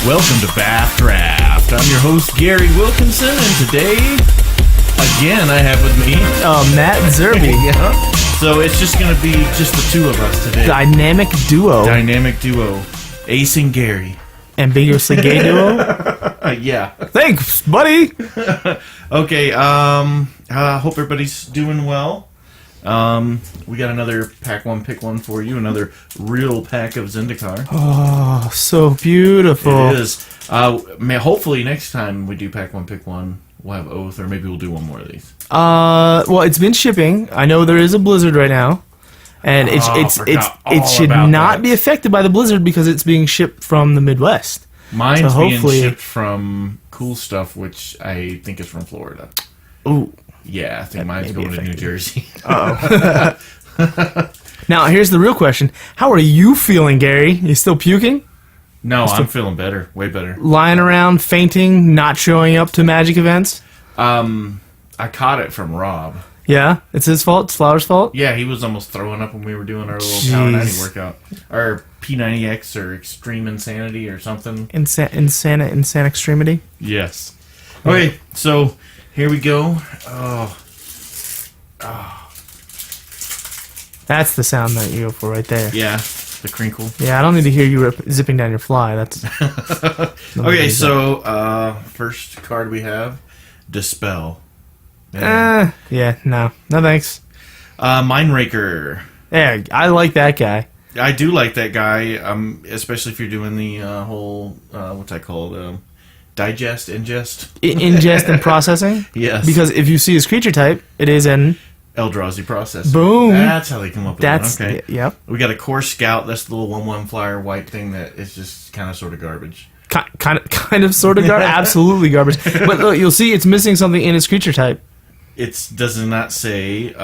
Welcome to BAF Draft. I'm your host, Gary Wilkinson, and today, again, I have with me... Matt Zerby. Yeah. So it's just going to be just the two of us today. Dynamic duo. Ace and Gary. Ambiguously gay duo? Yeah. Thanks, buddy. Okay, hope everybody's doing well. We got another pack one, pick one for you. Another real pack of Zendikar. Oh, so beautiful. It is. Hopefully next time we do pack one, pick one, we'll have Oath, or maybe we'll do one more of these. Well, it's been shipping. I know there is a blizzard right now, and it should not be affected by the blizzard because it's being shipped from the Midwest. Mine's being shipped from Cool Stuff, which I think is from Florida. Ooh. Yeah, I think mine's going to New Jersey. Uh-oh. Now, here's the real question. How are you feeling, Gary? You still puking? No, I'm feeling better. Way better. Lying around, fainting, not showing up to magic events? I caught it from Rob. Yeah? It's his fault? It's Flower's fault? Yeah, he was almost throwing up when we were doing our little Power 90 workout. Our P90X or Extreme Insanity or something. Insana Extremity? Yes. Okay, so... here we go. Oh. That's the sound that you go for right there. Yeah, the crinkle. Yeah, I don't need to hear you zipping down your fly. That's okay. So, first card we have, Dispel. Yeah, no thanks. Mindraker. Yeah, I like that guy. I do like that guy, especially if you're doing the whole what's that called? Ingest and processing? Yes. Because if you see his creature type, it is an Eldrazi processor. Boom. That's how they come up with it. Okay. Yep. We got a Core Scout. That's the little 1/1 flyer white thing that is just kind of sort of garbage. Kind of sort of garbage? Absolutely garbage. But look, you'll see it's missing something in its creature type. It does not say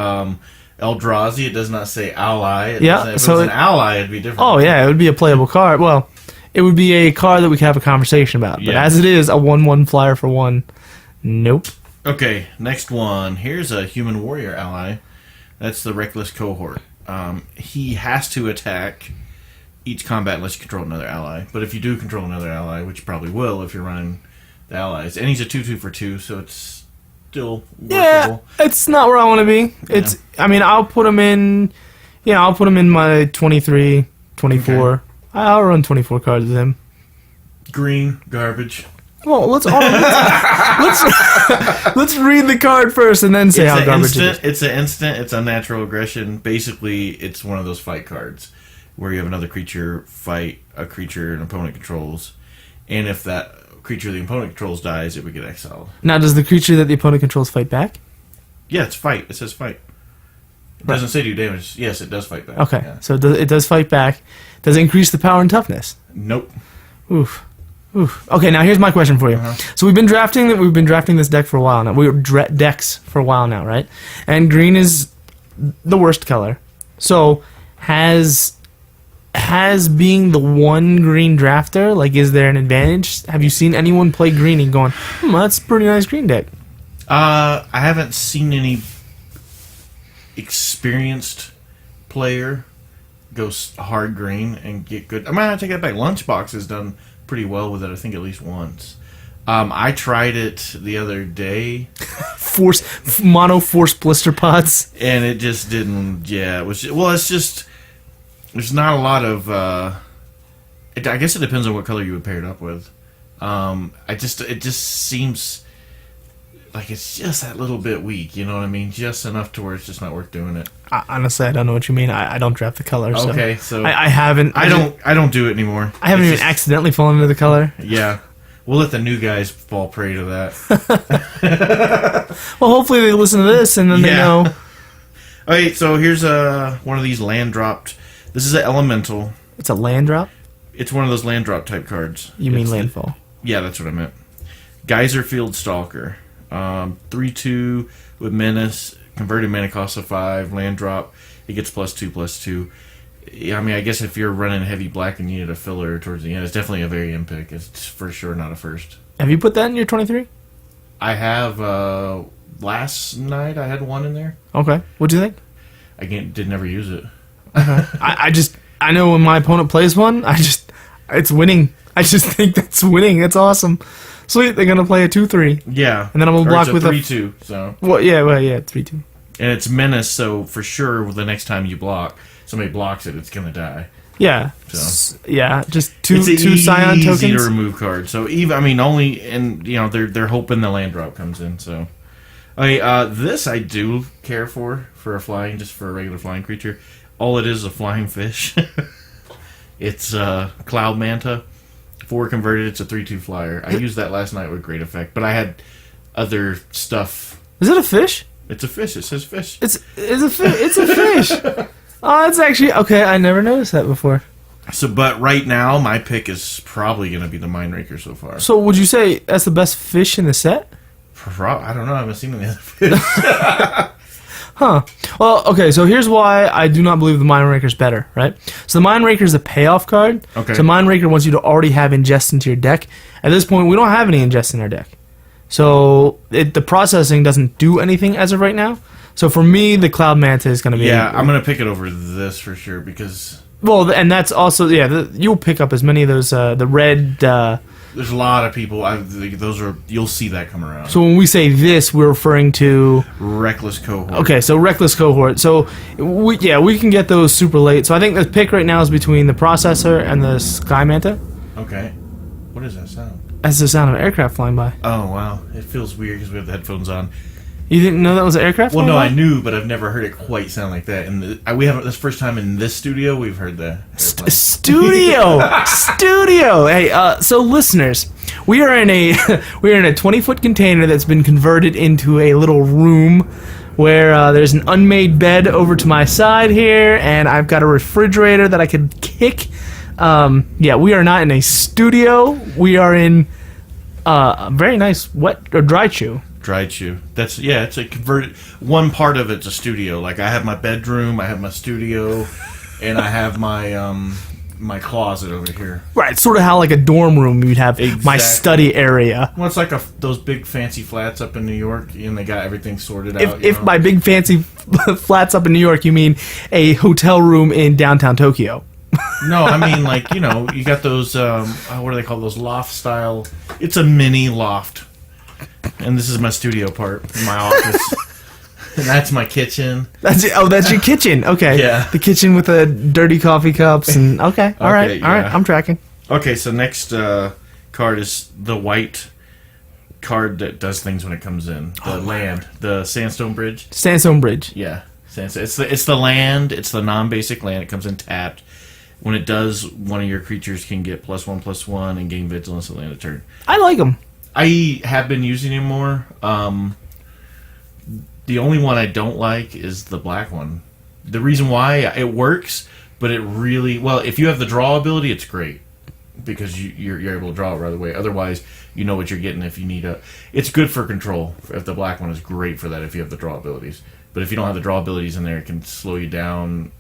Eldrazi. It does not say ally. If so it was an ally, it'd be different. Oh, yeah. It would be a playable card. Well... it would be a card that we could have a conversation about. But as it is, a 1/1 flyer for one. Nope. Okay, next one. Here's a human warrior ally. That's the Reckless Cohort. He has to attack each combat unless you control another ally. But if you do control another ally, which you probably will if you're running the allies. And he's a 2/2 for 2, so it's still workable. Yeah, it's not where I want to be. It's. Yeah. I mean, I'll put him in... yeah, I'll put him in my 23, 24... okay. I'll run 24 cards with him. Green, garbage. Well, let's read the card first and then say how garbage it is. It's an instant. It's unnatural aggression. Basically, it's one of those fight cards where you have another creature fight a creature an opponent controls, and if that creature the opponent controls dies, it would get exiled. Now, does the creature that the opponent controls fight back? Yeah, it's fight. It says fight. It doesn't say do damage. Yes, it does fight back. Okay, yeah. So it does fight back. Does it increase the power and toughness? Nope. Oof. Okay, now here's my question for you. So we've been drafting this deck for a while now. Decks for a while now, right? And green is the worst color. So has being the one green drafter, like, is there an advantage? Have you seen anyone play green and going, that's a pretty nice green deck? I haven't seen any experienced player go hard green and get good. I might have to take that back. Lunchbox has done pretty well with it, I think, at least once. I tried it the other day. Mono force blister pods. And it just didn't, yeah. It's just, there's not a lot of, I guess it depends on what color you would pair it up with. It just seems like it's just that little bit weak, you know what I mean? Just enough to where it's just not worth doing it. Honestly, I don't know what you mean. I don't draft the color. Okay, so I haven't. I don't do it anymore. I haven't even accidentally fallen into the color. Yeah, we'll let the new guys fall prey to that. Well, hopefully they listen to this and then they know. Okay, so here's one of these land dropped. This is an elemental. It's a land drop. It's one of those land drop type cards. You mean landfall? Yeah, that's what I meant. Geyser Field Stalker. 3/2 with menace, converted mana cost of 5, land drop. It gets +2/+2. I mean, I guess if you're running heavy black and you need a filler towards the end, it's definitely a very end pick. It's for sure not a first. Have you put that in your 23? I have. Last night I had one in there. Okay, what'd you think? I did never use it. I know when my opponent plays one, it's winning. I just think that's winning. That's awesome. Sweet, they're gonna play a 2-3. Yeah. And then I'm gonna block with a 3-2. So. Well, yeah, 3-2. And it's menace, so for sure, the next time you block, somebody blocks it, it's gonna die. Yeah. So. Yeah, just two it's Scion tokens. Easy to remove card. So even only, and they're hoping the land drop comes in. So, okay, this I do care for a flying, just for a regular flying creature. All it is a flying fish. It's Cloud Manta. 4 converted, it's a 3/2 flyer. I used that last night with great effect, but I had other stuff. Is it a fish? It's a fish. It says fish. It's a fish. Oh, that's actually okay. I never noticed that before. So, but right now, my pick is probably going to be the Mindraker so far. So, would you say that's the best fish in the set? I don't know. I haven't seen any other fish. Huh. Well, okay, so here's why I do not believe the Mindraker's better, right? So the Mindraker is a payoff card. Okay. So Mindraker wants you to already have ingest into your deck. At this point, we don't have any ingest in our deck. So the processing doesn't do anything as of right now. So for me, the Cloud Manta is going to be... Yeah, I'm going to pick it over this for sure because... Well, and that's also... Yeah, you'll pick up as many of those, the red... There's a lot of people. You'll see that come around. So when we say this, we're referring to Reckless Cohort. Okay, so Reckless Cohort. So we can get those super late. So I think the pick right now is between the Processor and the Sky Manta. Okay. What does that sound? That's the sound of an aircraft flying by. Oh wow, it feels weird because we have the headphones on. You didn't know that was an aircraft? Well, no, flying I knew, but I've never heard it quite sound like that. And we haven't. This first time in this studio we've heard that. Studio. Hey, so listeners, we are in a 20-foot container that's been converted into a little room where there's an unmade bed over to my side here, and I've got a refrigerator that I could kick. Yeah, we are not in a studio. We are in a very nice wet or dry chew. Dried chew. It's a converted. One part of it's a studio. Like I have my bedroom, I have my studio, and I have my my closet over here. Right, sort of how like a dorm room you'd have my study area. Well, it's like those big fancy flats up in New York, and they got everything sorted out. If by big fancy flats up in New York, you mean a hotel room in downtown Tokyo. No, I mean like you got those what do they call those loft style? It's a mini loft. And this is my studio part, my office. And that's my kitchen. That's your kitchen. Okay. Yeah. The kitchen with the dirty coffee cups and all right. I'm tracking. Okay, so next card is the white card that does things when it comes in. The Sandstone Bridge. Sandstone Bridge. Yeah. It's the land, it's the non-basic land. It comes in tapped. When it does, one of your creatures can get +1/+1 and gain vigilance at land of turn. I like them. I have been using him more. The only one I don't like is the black one. The reason why it works, but it really if you have the draw ability, it's great because you're able to draw it right away. Otherwise, you know what you're getting if you need It's good for control. If the black one is great for that, if you have the draw abilities. But if you don't have the draw abilities in there, it can slow you down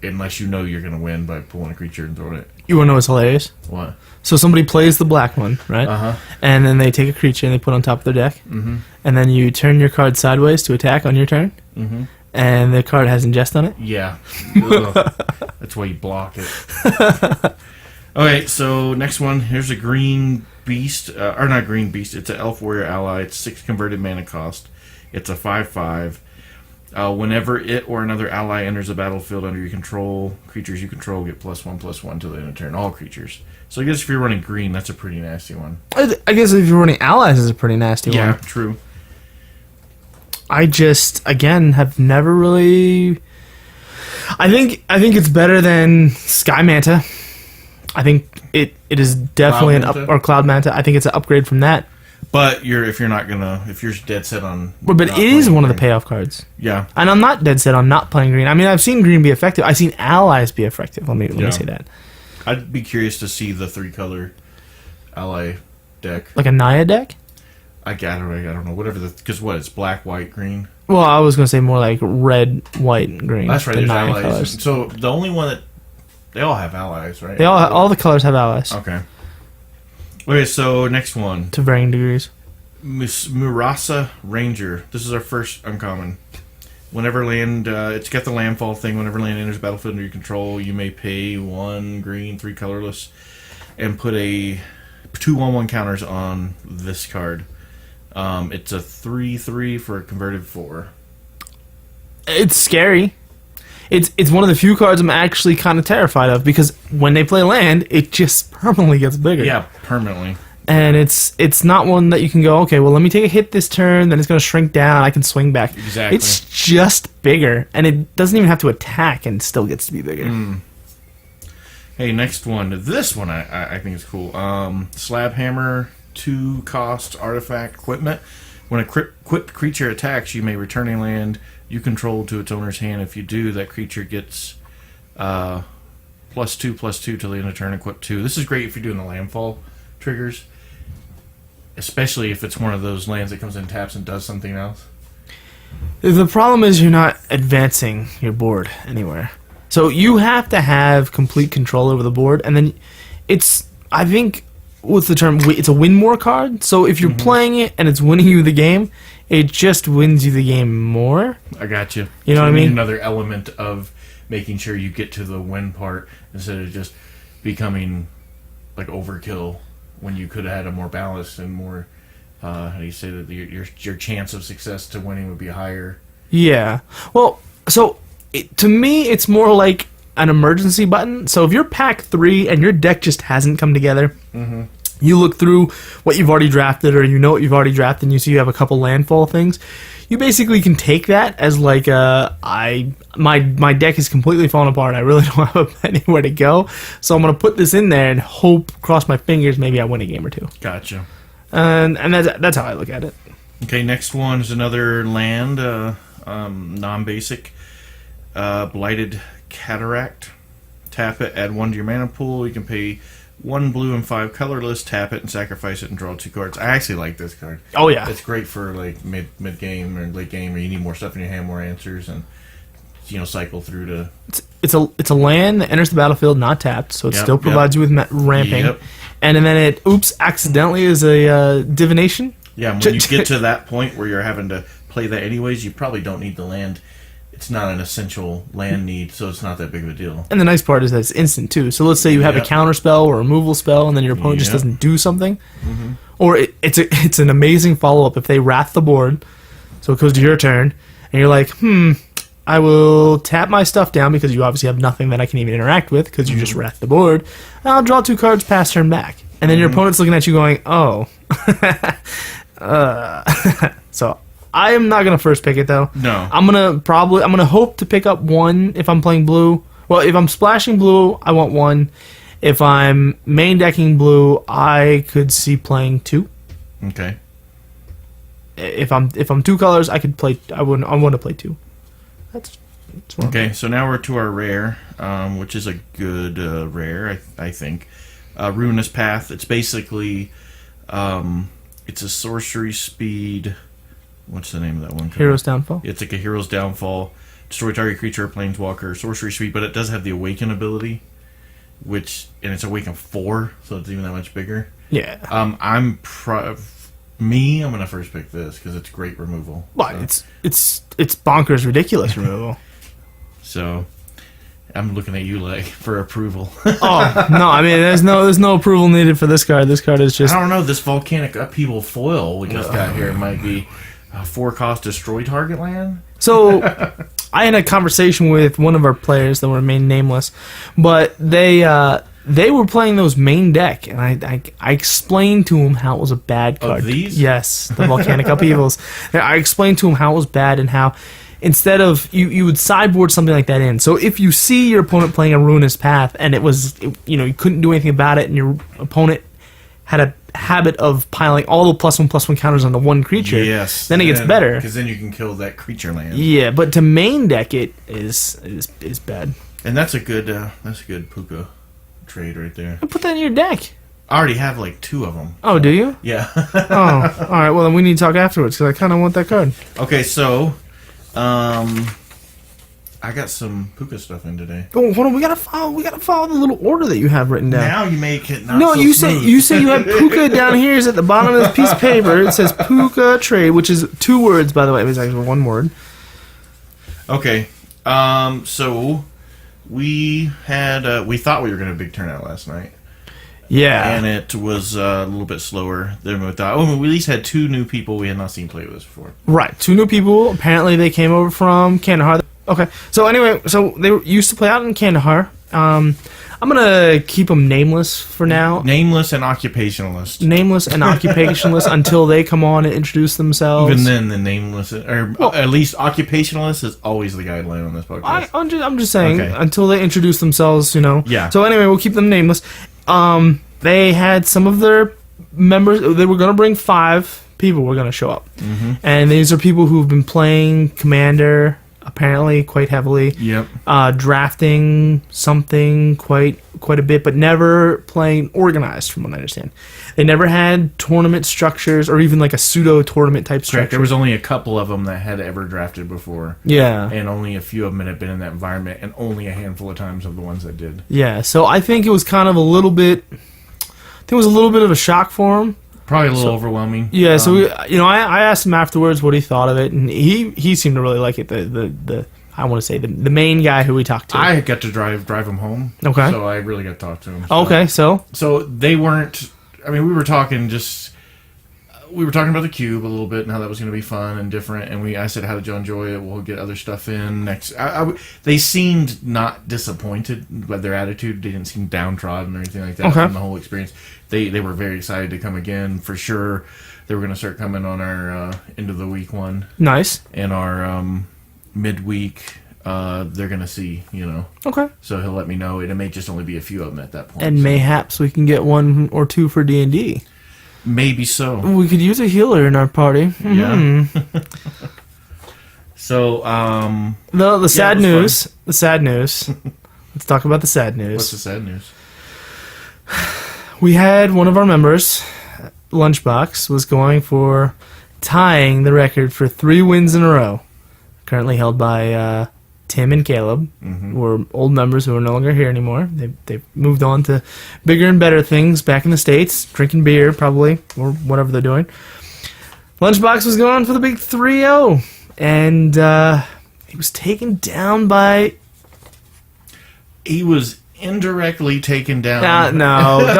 unless you know you're going to win by pulling a creature and throwing it. You want to know what's hilarious? What? So somebody plays the black one, right? Uh-huh. And then they take a creature and they put it on top of their deck. Mm-hmm. And then you turn your card sideways to attack on your turn. Mm-hmm. And the card has ingest on it. Yeah. That's why you block it. Okay, so next one. Here's a green beast. Or not green beast. It's an elf warrior ally. It's 6 converted mana cost. It's a 5/5. Whenever it or another ally enters the battlefield under your control, creatures you control get +1/+1 till the end of turn. All creatures. So I guess if you're running green, that's a pretty nasty one. I guess if you're running allies, it's a pretty nasty one. Yeah, true. I just, again, have never really... I think it's better than Sky Manta. I think it is definitely or Cloud Manta. I think it's an upgrade from that. But if you're dead set on... But it is one of the payoff cards. Yeah. And I'm not dead set on not playing green. I mean, I've seen green be effective. I've seen allies be effective. Let me say that. I'd be curious to see the 3-color ally deck. Like a Naya deck? I don't know. Whatever because it's black, white, green? Well, I was going to say more like red, white, and green. That's right, there's allies. Colors. So the only one that... They all have allies, right? All the colors have allies. Okay, so next one. To varying degrees. Murasa Ranger. This is our first uncommon. Whenever land... it's got the landfall thing. Whenever land enters the battlefield under your control, you may pay 1 green, 3 colorless. and put a 2/1/1 counters on this card. It's a 3/3 for a converted 4. It's scary. It's one of the few cards I'm actually kind of terrified of, because when they play land, it just permanently gets bigger. Yeah, permanently. And it's not one that you can go, okay, well, let me take a hit this turn, then it's going to shrink down, I can swing back. Exactly. It's just bigger, and it doesn't even have to attack, and it still gets to be bigger. Hey, next one. This one I think is cool. Slab Hammer, 2-cost artifact equipment. When a equipped creature attacks, you may return a land you control to its owner's hand. If you do, that creature gets +2/+2 till the end of turn, equipped 2. This is great if you're doing the landfall triggers, especially if it's one of those lands that comes in taps and does something else. The problem is you're not advancing your board anywhere. So you have to have complete control over the board, and then I think, what's the term? It's a win more card. So if you're playing it and it's winning you the game, it just wins you the game more. I got you. You know what I mean? Another element of making sure you get to the win part instead of just becoming like overkill when you could have had a more balanced and more, how do you say that, your chance of success to winning would be higher. Yeah. Well, so to me, it's more like an emergency button. So if you're pack 3 and your deck just hasn't come together, you look through what you've already drafted, or you know what you've already drafted, and you see you have a couple landfall things. You basically can take that as like my deck is completely falling apart. I really don't have anywhere to go, so I'm gonna put this in there and hope, cross my fingers, maybe I win a game or two. Gotcha. And that's how I look at it. Okay, next one is another land, non-basic, Blighted Cataract. Tap it, add 1 to your mana pool. You can pay 1 blue and 5 colorless, tap it and sacrifice it and draw 2 cards. I actually like this card. Oh yeah, It's great for like mid game or late game, where you need more stuff in your hand, more answers, and cycle through to. it's a land that enters the battlefield not tapped, so it still provides you with ramping. Yep. And then it accidentally is a divination. Yeah, when you get to that point where you're having to play that anyways, you probably don't need the land. It's not an essential land need, so it's not that big of a deal. And the nice part is that it's instant too. So let's say you have a counter spell or removal spell, and then your opponent just doesn't do something, or it's an amazing follow up if they wrath the board. So it goes to your turn, and you're like, I will tap my stuff down because you obviously have nothing that I can even interact with because you just wrath the board. And I'll draw 2 cards, pass turn back, and then your opponent's looking at you going, oh. So I am not gonna first pick it though. No. I'm gonna hope to pick up 1 if I'm playing blue. Well, if I'm splashing blue, I want 1. If I'm main decking blue, I could see playing 2. Okay. If I'm 2 colors, I could play. I want to play 2. That's okay. So now we're to our rare, which is a good rare, I think. Ruinous Path. It's basically, it's a sorcery speed. What's the name of that one? Hero's Downfall. It's like a Hero's Downfall. Destroy target creature or planeswalker. Sorcery speed, but it does have the Awaken ability, and it's Awaken 4, so it's even that much bigger. Yeah. I'm gonna first pick this because it's great removal. Well, so. It's bonkers, ridiculous removal. So I'm looking at you like for approval. Oh no! I mean, there's no approval needed for this card. This card is just. I don't know. This Volcanic Upheaval foil we just got here might be a 4-cost destroy target land. So I had a conversation with one of our players that were remain nameless, but they were playing those main deck, and I explained to him how it was a bad card. Of these? Yes, the Volcanic Upheavals. I explained to him how it was bad and how instead of you would sideboard something like that in. So if you see your opponent playing a Ruinous Path and you couldn't do anything about it, and your opponent had a habit of piling all the +1/+1 counters onto one creature, then it gets better because then you can kill that creature land. Yeah, but to main deck it is bad. And that's a good Puka trade right there. Put that in your deck. I already have like 2 of them. Oh, do you? Yeah. Oh, all right. Well, then we need to talk afterwards because I kind of want that card. Okay, so I got some Puka stuff in today. Oh, hold on. We gotta follow the little order that you have written down. Now you make it not no, so you smooth. say you have Puka down here. Is at the bottom of this piece of paper. It says Puka trade, which is 2 words, by the way. It was actually 1 word. Okay. So we had we thought we were going to have a big turnout last night. Yeah. And it was a little bit slower than we thought. Oh, we at least had 2 new people we had not seen play with us before. Right. 2 new people. Apparently, they came over from Kandahar. Okay. So anyway, they used to play out in Kandahar. I'm gonna keep them nameless for now. Nameless and occupationalist. Nameless and occupationalist until they come on and introduce themselves. Even then, the nameless, or at least occupationalist, is always the guideline on this podcast. I'm just saying, until they introduce themselves, Yeah. So anyway, we'll keep them nameless. They had some of their members. They were gonna bring 5 people. Were gonna show up, and these are people who've been playing Commander apparently quite heavily. Yep. Drafting something quite a bit, but never playing organized, from what I understand. They never had tournament structures or even like a pseudo tournament type structure. Correct. There was only a couple of them that had ever drafted before. Yeah. And only a few of them had been in that environment, and only a handful of times of the ones that did. Yeah. So I think it was kind of a little bit. I think it was a little bit of a shock for him. Probably a little overwhelming. Yeah, so I asked him afterwards what he thought of it, and he seemed to really like it. The I want to say the main guy who we talked to. I got to drive him home. Okay. So I really got to talk to him. So. Okay, so they weren't. I mean, we were talking about the cube a little bit and how that was going to be fun and different. And I said, how did you enjoy it? We'll get other stuff in next. They seemed not disappointed by their attitude. They didn't seem downtrodden or anything like that from the whole experience. They were very excited to come again for sure. They were going to start coming on our end of the week one. Nice. And our midweek. They're going to see, Okay. So he'll let me know. It may just only be a few of them at that point. And mayhaps we can get 1 or 2 for D&D. Maybe so. We could use a healer in our party. Yeah. So, the sad news. The sad news. Let's talk about the sad news. What's the sad news? We had one of our members, Lunchbox, was going for tying the record for 3 wins in a row. Currently held by Tim and Caleb, who are old members who are no longer here anymore. They've moved on to bigger and better things back in the States, drinking beer probably, or whatever they're doing. Lunchbox was going for the big 3-0, and he was taken down by... He was indirectly taken down. No,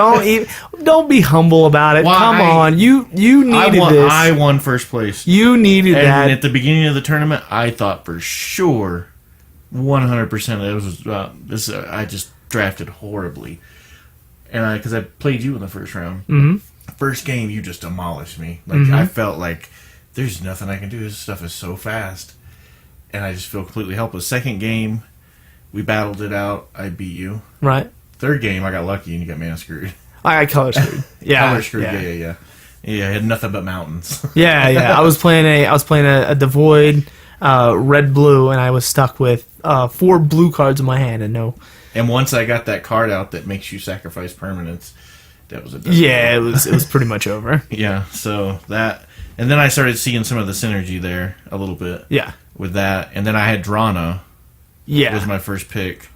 don't be humble about it. Come on, you needed this. I won first place. You needed that. And at the beginning of the tournament, I thought for sure, 100% it was this. I just drafted horribly, and because I played you in the first round. Mm-hmm. First game, you just demolished me. Like I felt like there's nothing I can do. This stuff is so fast, and I just feel completely helpless. Second game. We battled it out. I beat you. Right. Third game, I got lucky and you got man screwed. I got color screwed. Yeah. Color screwed. Yeah. Yeah, I had nothing but mountains. Yeah. I was playing a devoid red blue, and I was stuck with 4 blue cards in my hand and no. And once I got that card out that makes you sacrifice permanents, that was a it was pretty much over. Yeah. So that, and then I started seeing some of the synergy there a little bit. Yeah. With that, and then I had Drana. Yeah, was my first pick,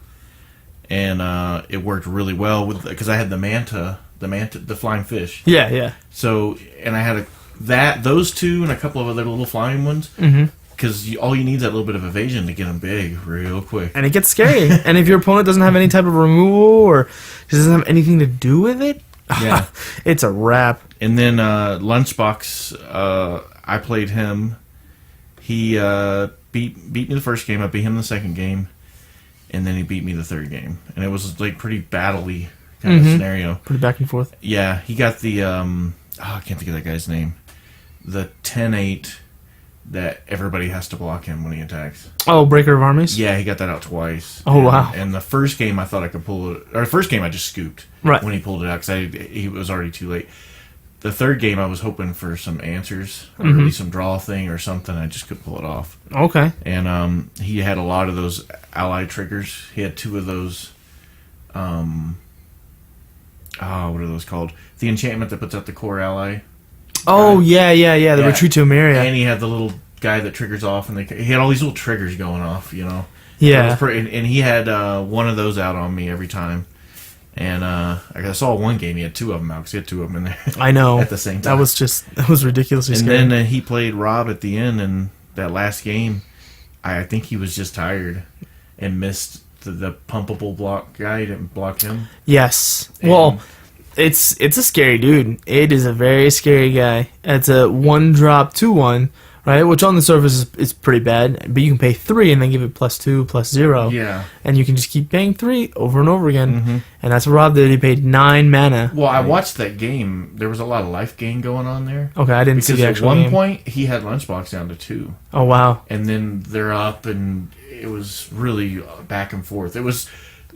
and it worked really well because I had the manta, the flying fish. Yeah. So, and I had those 2 and a couple of other little flying ones. Because all you need is that little bit of evasion to get them big real quick. And it gets scary. And if your opponent doesn't have any type of removal or doesn't have anything to do with it, it's a wrap. And then Lunchbox, I played him. He beat me the first game. I beat him the second game, and then he beat me the third game. And it was like pretty battle-y kind of scenario. Pretty back and forth. Yeah, he got the I can't think of that guy's name. The 10-8 that everybody has to block him when he attacks. Oh, Breaker of Armies? Yeah, he got that out twice. Oh, wow. And the first game I thought I could pull it, or the first game I just scooped when he pulled it out because he was already too late. The third game, I was hoping for some answers, or really some draw thing or something. I just couldn't pull it off. Okay. And he had a lot of those ally triggers. He had 2 of those. What are those called? The enchantment that puts out the core ally. Oh, yeah. The Retreat to Emeria. And he had the little guy that triggers off, and he had all these little triggers going off, Yeah. So and he had one of those out on me every time. And I saw one game, he had 2 of them out, because he had 2 of them in there. I know. At the same time. That was ridiculously scary. And then he played Rob at the end, and that last game, I think he was just tired and missed the pumpable block guy. He didn't block him. Yes. Well, It's a scary dude. It is a very scary guy. It's a 1-drop 2-1, right? Which on the surface is pretty bad, but you can pay 3 and then give it +2, +0. Yeah. And you can just keep paying 3 over and over again. And that's what Rob did. He paid 9 mana. Well, I watched that game. There was a lot of life gain going on there. Okay, I didn't see the actual game. At one game. point, he had Lunchbox down to 2. Oh, wow. And then they're up, and it was really back and forth. It was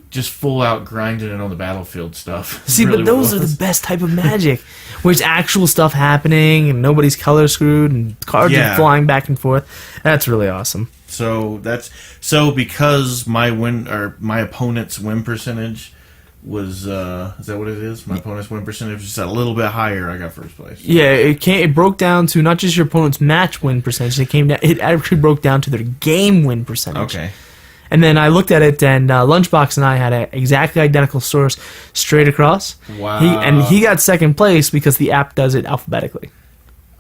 just full out grinding it on the battlefield stuff. See, really but those are the best type of magic, where it's actual stuff happening and nobody's color screwed and cards are flying back and forth. That's really awesome. So because my opponent's win percentage was is that what it is? My opponent's win percentage was just a little bit higher. I got first place. Yeah, it broke down to not just your opponent's match win percentage. It actually broke down to their game win percentage. Okay. And then I looked at it, and Lunchbox and I had an exactly identical source straight across. Wow. He got second place because the app does it alphabetically.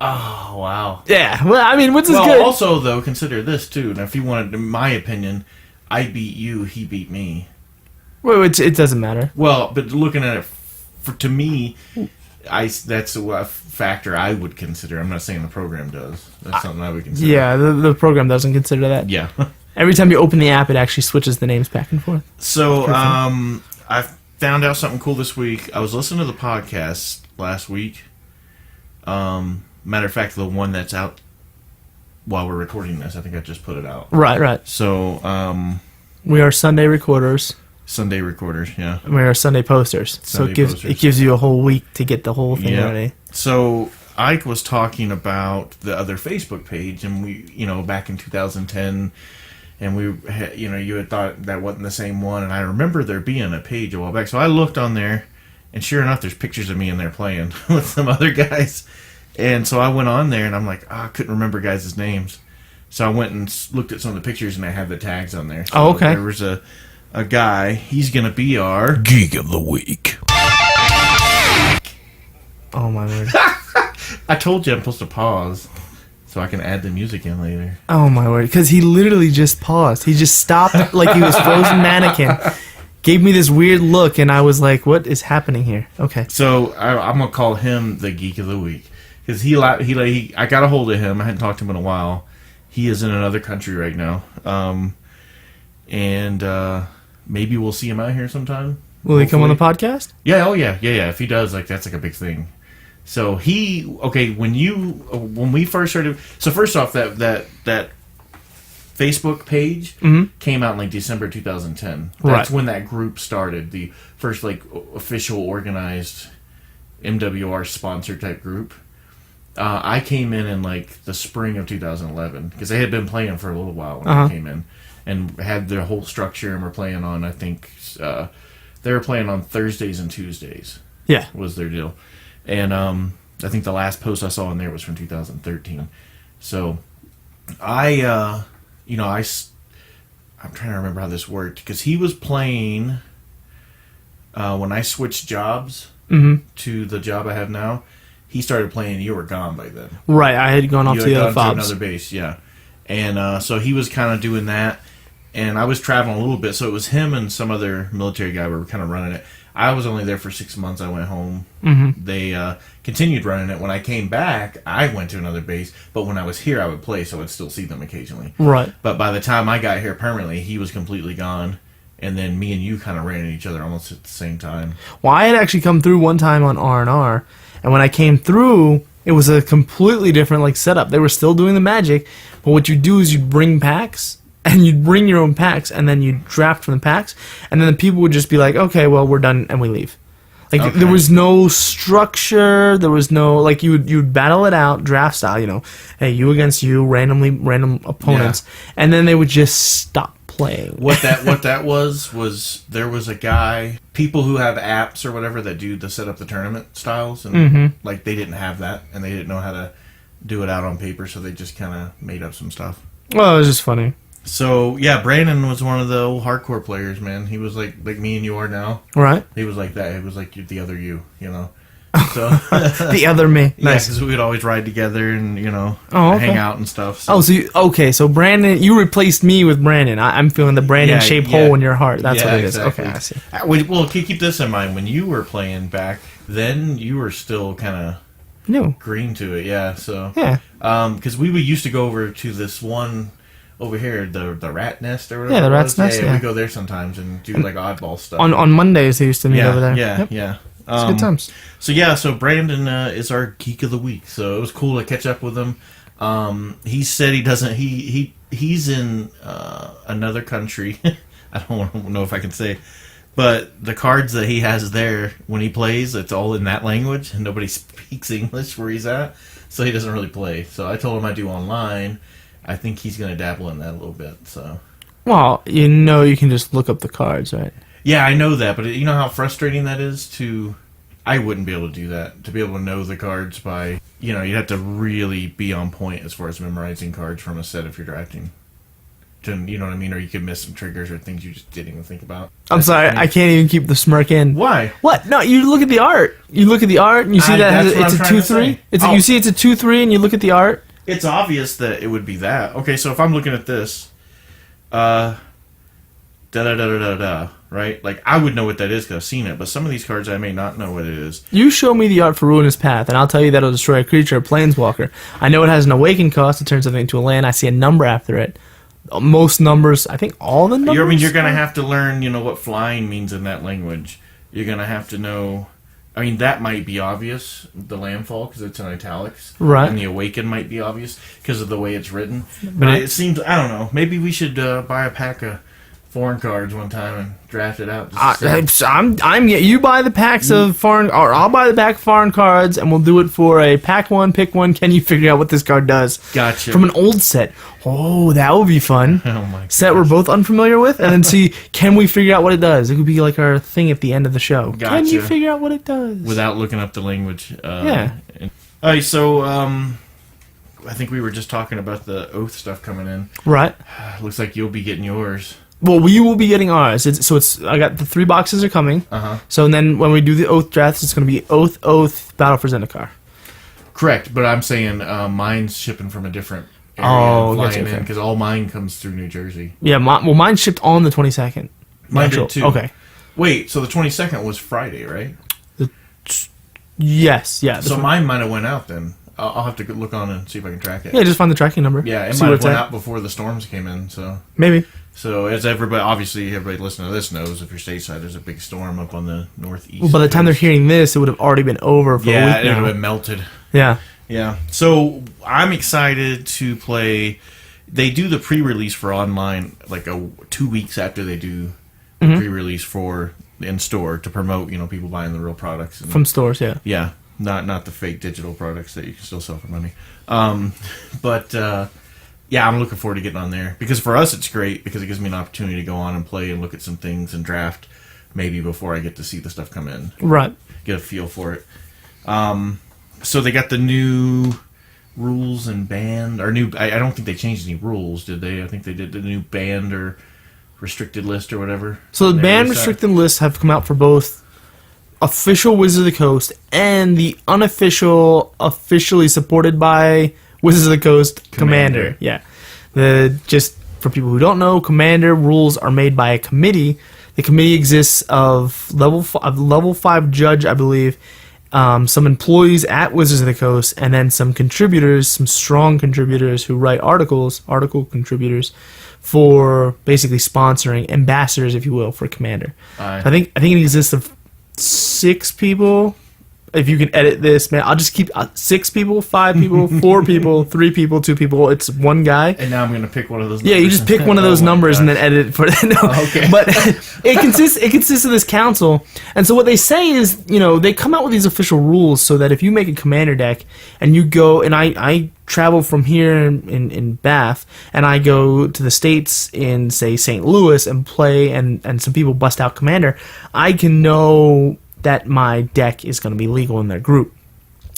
Oh, wow. Yeah, well, I mean, which is good. Well, also, though, consider this, too. Now, if you wanted, in my opinion, I beat you, he beat me. Well, it doesn't matter. Well, but looking at it, to me, that's a factor I would consider. I'm not saying the program does. That's something I would consider. Yeah, the program doesn't consider that. Yeah. Every time you open the app, it actually switches the names back and forth. So, I found out something cool this week. I was listening to the podcast last week. Matter of fact, the one that's out while we're recording this, I think I just put it out. Right. So, we are Sunday recorders. Sunday recorders, yeah. We are Sunday posters. So it gives you a whole week to get the whole thing ready. So Ike was talking about the other Facebook page, and we, back in 2010, and you had thought that wasn't the same one, and I remember there being a page a while back. So I looked on there, and sure enough, there's pictures of me in there playing with some other guys. And so I went on there, and I'm like, I couldn't remember guys' names. So I went and looked at some of the pictures, and I had the tags on there. So okay. There was a guy. He's going to be our Geek of the Week. Oh, my word. I told you I'm supposed to pause so I can add the music in later. Oh, my word. Because he literally just paused. He just stopped like he was frozen mannequin. Gave me this weird look, and I was like, what is happening here? Okay. So I'm going to call him the Geek of the Week. Because I got a hold of him. I hadn't talked to him in a while. He is in another country right now. And maybe we'll see him out here sometime. Will he come on the podcast? Yeah, yeah. If he does, that's like a big thing. So when we first started, so first off, that Facebook page came out in like December 2010. That's when that group started, the first like official organized MWR sponsor type group. I came in like the spring of 2011 because they had been playing for a little while when I came in and had their whole structure, and were playing on, I think they were playing on Thursdays and Tuesdays. Yeah, was their deal. And I think the last post I saw in there was from 2013. So I'm trying to remember how this worked, because he was playing when I switched jobs to the job I have now. He started playing. You were gone by then. Right, I had gone off to the other fobs. To another base, yeah. And so he was kind of doing that, and I was traveling a little bit. So it was him and some other military guy were kind of running it. I was only there for 6 months. I went home. They continued running it. When I came back, I went to another base. But when I was here, I would play, so I'd still see them occasionally. Right. But by the time I got here permanently, he was completely gone. And then me and you kind of ran at each other almost at the same time. Well, I had actually come through one time on R&R. And when I came through, it was a completely different like setup. They were still doing the magic. But what you do is you'd bring packs. And you'd bring your own packs, and then you'd draft from the packs, and then the people would just be like, okay, well, we're done, and we leave. Like, there was no structure, there was no, like, you'd battle it out, draft style, hey, you against you, random opponents, and then they would just stop playing. What that was there was a guy, people who have apps or whatever that do set up the tournament styles, and, like, they didn't have that, and they didn't know how to do it out on paper, so they just kind of made up some stuff. Well, it was just funny. So, yeah, Brandon was one of the old hardcore players, man. He was like me and you are now. Right. He was like that. He was like the other you, So the other me. Nice. Yeah, because we'd always ride together and, hang out and stuff. So. So Brandon, you replaced me with Brandon. I'm feeling the Brandon-shaped hole in your heart. That's what it is. Exactly. Okay, I see. Well, keep this in mind. When you were playing back then you were still kind of No. green to it, yeah. So Yeah. because we used to go over to this one over here, the Rat Nest or whatever. Yeah, the it Rat's was. Nest. Yeah. We go there sometimes and do like oddball stuff. On Mondays they used to meet over there. Yeah, Yep. yeah. It's good times. So Brandon is our geek of the week. So it was cool to catch up with him. He said he doesn't. He's in another country. I don't know if I can say, but the cards that he has there when he plays, it's all in that language, and nobody speaks English where he's at, so he doesn't really play. So I told him I do online. I think he's going to dabble in that a little bit. So. Well, you can just look up the cards, right? Yeah, I know that, but you know how frustrating that is to... I wouldn't be able to do that. To be able to know the cards by... you'd have to really be on point as far as memorizing cards from a set if you're drafting. You know what I mean? Or you could miss some triggers or things you just didn't even think about. I'm sorry, I can't even keep the smirk in. Why? What? No, you look at the art. You look at the art and you see that it's a 2-3. You see it's a 2-3 and you look at the art. It's obvious that it would be that. Okay, so if I'm looking at this... da-da-da-da-da-da, right? Like, I would know what that is because I've seen it, but some of these cards I may not know what it is. You show me the art for Ruinous Path, and I'll tell you that it'll destroy a creature, a planeswalker. I know it has an awaken cost, it turns something into a land, I see a number after it. Most numbers, I think all the numbers... You're going to have to learn, what flying means in that language. You're going to have to know... that might be obvious, the landfall, because it's in italics. Right. And the awaken might be obvious because of the way it's written. But it seems, I don't know, maybe we should buy a pack of foreign cards one time and draft it out. You buy the packs of foreign, or I'll buy the pack of foreign cards, and we'll do it for a pack one, pick one. Can you figure out what this card does? Gotcha. From an old set. Oh, that would be fun. Oh my God. Set we're both unfamiliar with, and then see, can we figure out what it does? It could be like our thing at the end of the show. Gotcha. Can you figure out what it does? Without looking up the language. Yeah. All right, so I think we were just talking about the oath stuff coming in. Right. Looks like you'll be getting yours. Well, we will be getting ours. I got the 3 boxes are coming. Uh-huh. So then when we do the oath drafts, it's going to be Oath, Battle for Zendikar. Correct, but I'm saying mine's shipping from a different area. Gotcha, in because all mine comes through New Jersey. Yeah, mine shipped on the 22nd. Mine did too. Okay. Wait, so the 22nd was Friday, right? Yes, yeah. So mine might have went out then. I'll have to look on and see if I can track it. Yeah, just find the tracking number. Yeah, it might have went out before the storms came in, so... Maybe. So, as everybody listening to this knows, if you're stateside, there's a big storm up on the northeast. Well, by the time they're hearing this, it would have already been over for a week now. Yeah, it would now. have been melted. Yeah. Yeah. So, I'm excited to play... They do the pre-release for online, 2 weeks after they do the pre-release for in-store to promote, people buying the real products. From stores, yeah. Yeah. Not the fake digital products that you can still sell for money. Yeah, I'm looking forward to getting on there. Because for us, it's great because it gives me an opportunity to go on and play and look at some things and draft maybe before I get to see the stuff come in. Right. Get a feel for it. So they got the new rules and banned. Or new. I don't think they changed any rules, did they? I think they did the new banned or restricted list or whatever. So the banned restricted lists have come out for both official Wizards of the Coast and the unofficial, officially supported by Wizards of the Coast Commander. Yeah. Just for people who don't know, Commander rules are made by a committee. The committee exists of level 5 judge, I believe, some employees at Wizards of the Coast, and then some contributors, some strong contributors who write article contributors for basically sponsoring, ambassadors, if you will, for Commander. I think it exists of 6 people. If you can edit this, man, I'll just keep 6 people, 5 people, 4 people, 3 people, 2 people. It's one guy. And now I'm going to pick one of those numbers. Yeah, you just pick one of those numbers and then edit it for no. Okay. But it consists of this council. And so what they say is, they come out with these official rules so that if you make a commander deck and you go, and I travel from here in BAF, and I go to the States in, say, St. Louis and play, and some people bust out commander, I can know that my deck is going to be legal in their group.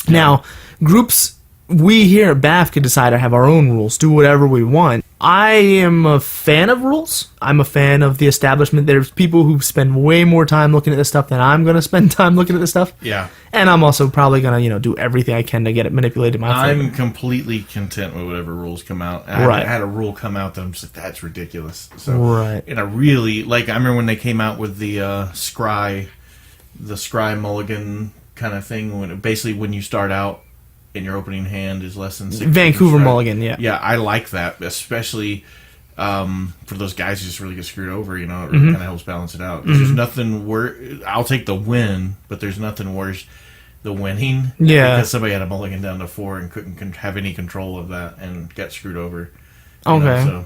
Yeah. Now, groups, we here at BAF could decide to have our own rules, do whatever we want. I am a fan of rules. I'm a fan of the establishment. There's people who spend way more time looking at this stuff than I'm going to spend time looking at this stuff. Yeah. And I'm also probably going to, do everything I can to get it manipulated in my favor. I'm completely content with whatever rules come out. Right. I had a rule come out that I'm just like, that's ridiculous. So, right. And I really, I remember when they came out with the Scry mulligan kind of thing. When you start out and your opening hand is less than 6 Vancouver inches, mulligan, yeah. Yeah, I like that, especially for those guys who just really get screwed over. It really Mm-hmm. kind of helps balance it out. There's nothing worse. I'll take the win, but there's nothing worse the winning. Yeah. Because somebody had a mulligan down to 4 and couldn't have any control of that and got screwed over. Okay.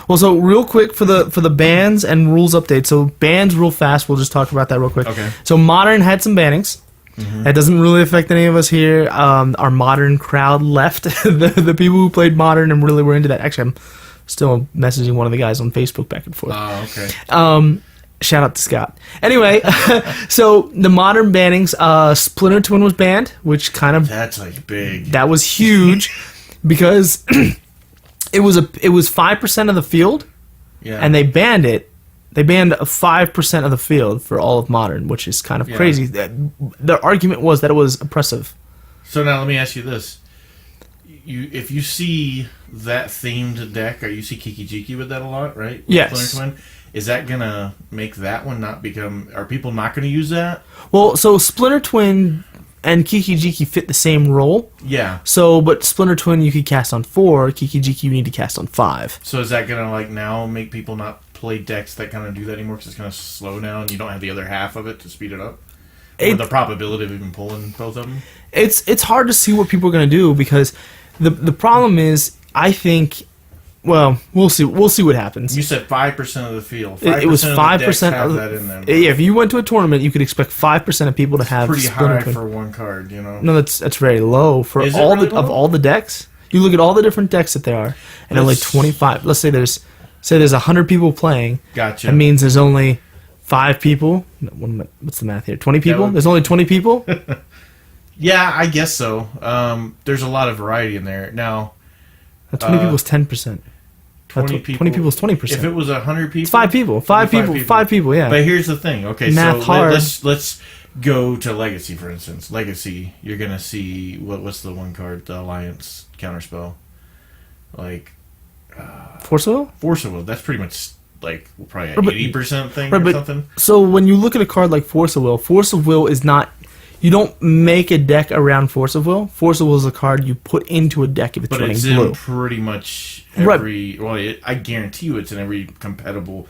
Well, so real quick for the bans and rules update. So bans real fast. We'll just talk about that real quick. Okay. So Modern had some bannings. That doesn't really affect any of us here. Our Modern crowd left. the people who played Modern and really were into that. Actually, I'm still messaging one of the guys on Facebook back and forth. Oh, okay. Shout out to Scott. Anyway, so the Modern bannings. Splinter Twin was banned, which kind of That's like big. that was huge because it was 5% of the field. Yeah. And they banned it. They banned 5% of the field for all of Modern, which is kind of crazy. Their argument was that it was oppressive. So now let me ask you this: if you see that themed deck, or you see Kiki Jiki with that a lot, right? With Yes. Splinter Twin, is that gonna make that one not become? Are people not gonna use that? Well, so Splinter Twin and Kiki Jiki fit the same role. Yeah. So, but Splinter Twin you could cast on 4. Kiki Jiki you need to cast on 5. So is that gonna now make people not play decks that kind of do that anymore because it's gonna slow down and you don't have the other half of it to speed it up? Or the probability of even pulling both of them? It's hard to see what people are going to do because the problem is I think. Well, we'll see what happens. You said 5% of the field. It was 5% have of that in them. Yeah, if you went to a tournament, you could expect 5% of people to have Pretty Splinter high Twin. for one card, No, that's very low for Is it all really of low? all the decks. You look at all the different decks that there are, and only 25. Let's say there's 100 people playing. Gotcha. That means there's only 5 people. What's the math here? 20 people. There's only 20 people. Yeah, I guess so. There's a lot of variety in there. Now, 20 people is 10%. 20 people. 20 people is 20%. If it was 100 people, It's 5 people. 5 people. 5 people. Yeah. But here's the thing. Okay, Math so hard. let's go to Legacy, for instance. Legacy, you're gonna see what's the one card, the Alliance counterspell, like Force of Will? Force of Will. That's pretty much like probably an Right, but- 80% thing Right, or but something. so when you look at a card like Force of Will is not. You don't make a deck around Force of Will. Force of Will is a card you put into a deck if it's But running it's blue. in pretty much Right. every. Well, I guarantee you, it's in every competitive.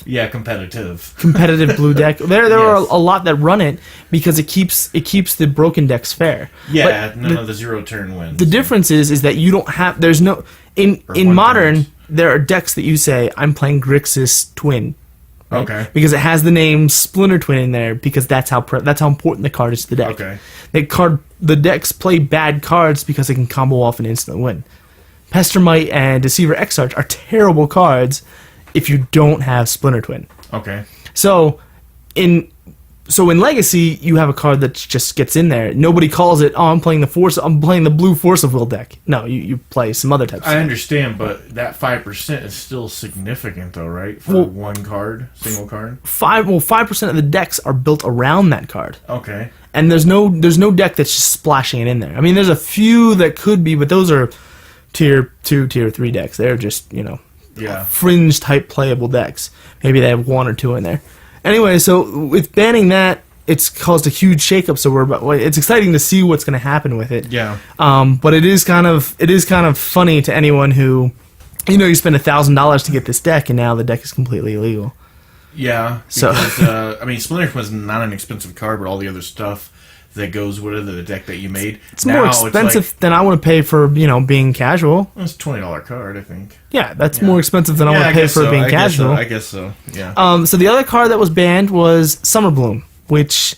Yeah, competitive Blue deck. There Yes. are a lot that run it because it keeps the broken decks fair. Yeah, But none of the 0 turn wins. the difference is that you don't have. There's no in one Modern. turns. There are decks that you say I'm playing Grixis Twin. right? Okay. Because it has the name Splinter Twin in there because that's how important the card is to the deck. Okay. The decks play bad cards because they can combo off and instantly win. Pestermite and Deceiver Exarch are terrible cards if you don't have Splinter Twin. Okay. So in Legacy, you have a card that just gets in there. Nobody calls it, I'm playing the blue Force of Will deck. No, you play some other types. I understand, but that 5% is still significant, though, right? For one card, single card. 5% of the decks are built around that card. Okay. And there's no deck that's just splashing it in there. I mean, there's a few that could be, but those are tier 2, tier 3 decks. They're just, Yeah. fringe type playable decks. Maybe they have 1 or 2 in there. Anyway, so with banning that, it's caused a huge shakeup. So it's exciting to see what's going to happen with it. Yeah. But it is kind of funny to anyone who, you spend $1,000 to get this deck, and now the deck is completely illegal. Yeah. So- Because, Splinter was not an expensive card, but all the other stuff that goes with it, the deck that you made. It's more expensive than I want to pay for being casual. It's a $20 card, I think. Yeah, that's more expensive than I want to pay for being casual. I guess so. Yeah. So the other card that was banned was Summer Bloom, which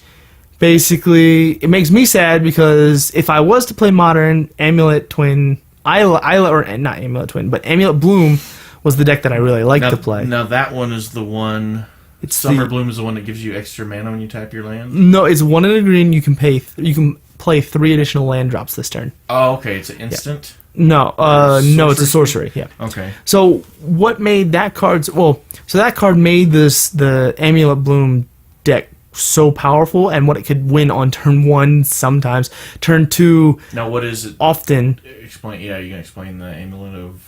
basically it makes me sad because if I was to play Modern, Amulet Twin, not Amulet Twin, but Amulet Bloom was the deck that I really liked to play. Now that one is the one. It's Summer Bloom is the one that gives you extra mana when you tap your land. No, it's 1 in a green. You can play 3 additional land drops this turn. Oh, okay. It's an instant. No, it's a sorcery. Yeah. Okay. So what made that card? So that card made the Amulet Bloom deck so powerful, and what it could win on turn 1 sometimes, turn 2. Now, what is it? Often. Explain. Yeah, you can explain the Amulet of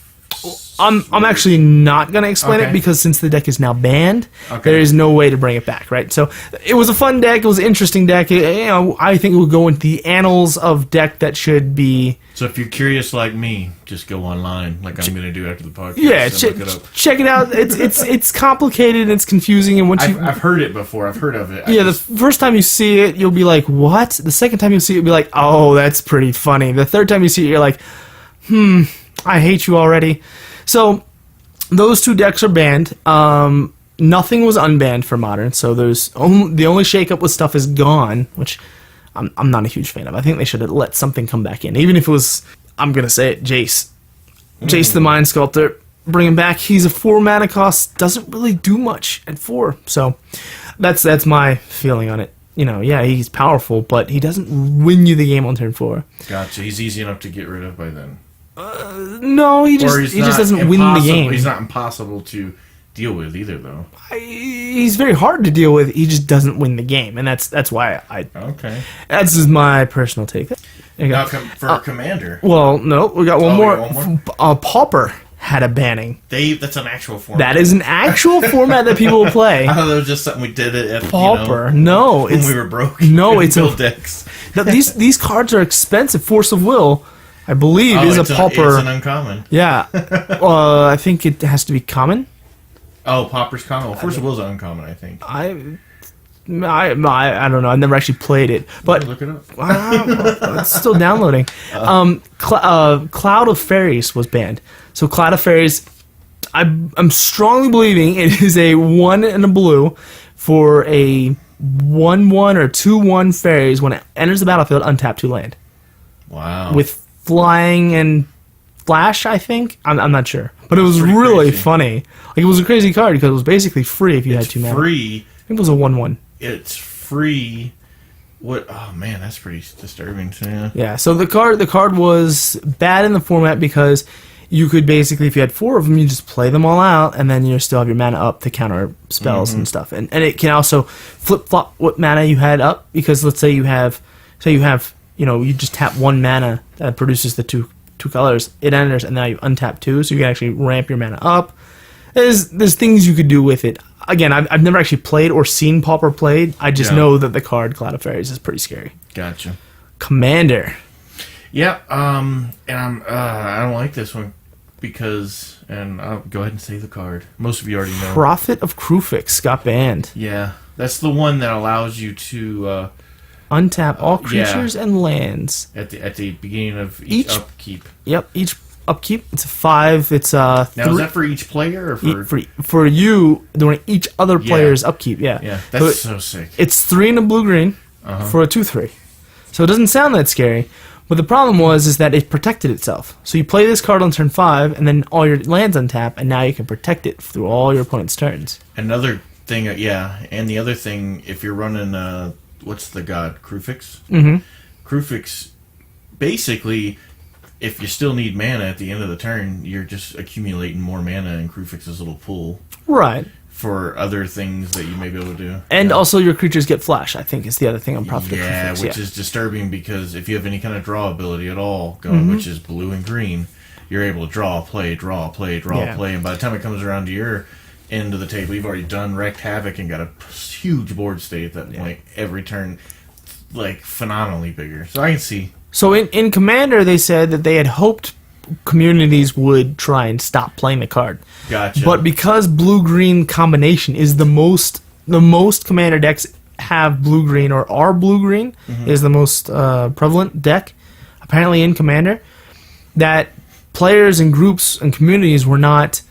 I'm actually not going to explain Okay. it because since the deck is now banned, Okay. there is no way to bring it back, right? So it was a fun deck. It was an interesting deck. I think it would go into the annals of deck that should be... So if you're curious like me, just go online, like I'm going to do after the podcast. Yeah, and look it up. check it out. It's complicated and it's confusing. And once I've heard it before. I've heard of it. the first time you see it, you'll be like, what? The second time you see it, you'll be like, oh, that's pretty funny. The third time you see it, you're like, I hate you already. So those two decks are banned. Nothing was unbanned for Modern. So the only shakeup with stuff is gone, which I'm not a huge fan of. I think they should have let something come back in, even if it was, I'm gonna say it, Jace. Jace the Mind Sculptor. Bring him back. He's a 4 mana cost. Doesn't really do much at 4. So that's my feeling on it. Yeah, he's powerful, but he doesn't win you the game on turn 4. Gotcha. He's easy enough to get rid of by then. No, he just doesn't win the game. He's not impossible to deal with either, though. He's very hard to deal with. He just doesn't win the game, and that's why Okay. That's just my personal take. Now, for Commander. Well, no, we got one more. One more? Pauper had a banning. That's an actual format. That is an actual format that people will play. I thought that was just something we did at Pauper. No, when we were broke. No, it's build decks. No, these cards are expensive. Force of Will, I believe, is a Pauper. It's an uncommon. Yeah, I think it has to be common. Oh, Pauper's common. Well, Force of Will's uncommon, I think. I don't know. I've never actually played it, but Look it up. it's still downloading. Cloud of Fairies was banned. So Cloud of Fairies, I'm strongly believing it is a 1 and a blue for a 1/1 or 2/1 fairies. When it enters the battlefield, untap 2 land. Wow. With flying and flash, I think. I'm not sure, but it was Pretty really crazy. funny. Like, it was a crazy card because it was basically free if you had 2 mana. Free. I think it was a 1/1. It's free. What? Oh man, that's pretty disturbing. Yeah. Yeah. So the card was bad in the format because you could basically, if you had 4 of them, you just play them all out, and then you still have your mana up to counter spells and stuff. And it can also flip flop what mana you had up, because let's say you have you just tap 1 mana that produces the two colors. It enters, and now you untap 2, so you can actually ramp your mana up. There's things you could do with it. Again, I've never actually played or seen Pauper played. I just know that the card Cloud of Fairies is pretty scary. Gotcha. Commander. Yeah. And I don't like this one because, and I'll go ahead and say the card. Most of you already know. Prophet of Krufix got banned. Yeah, that's the one that allows you to Untap all creatures and lands. at the beginning of each upkeep. Yep, each upkeep. It's a 5. It's Now is that for each player or for you during each other player's upkeep? Yeah. Yeah, that's so sick. It's 3 and a blue-green for a 2/3. So it doesn't sound that scary. But the problem is that it protected itself. So you play this card on turn 5, and then all your lands untap, and now you can protect it through all your opponent's turns. Another thing, and the other thing, if you're running, what's the god? Krufix? Mm-hmm. Krufix, basically, if you still need mana at the end of the turn, you're just accumulating more mana in Krufix's little pool. Right. For other things that you may be able to do. And also your creatures get flash, I think, is the other thing on Prophet of Krufix. Which is disturbing because if you have any kind of draw ability at all going, which is blue and green, you're able to draw, play, and by the time it comes around to your end of the table, you've already done wrecked havoc and got a huge board state at that point. Every turn, like, phenomenally bigger. So I can see. So in Commander, they said that they had hoped communities would try and stop playing the card. Gotcha. But because blue-green combination is the most Commander decks have blue-green or are blue-green is the most prevalent deck, apparently in Commander, that players and groups and communities were not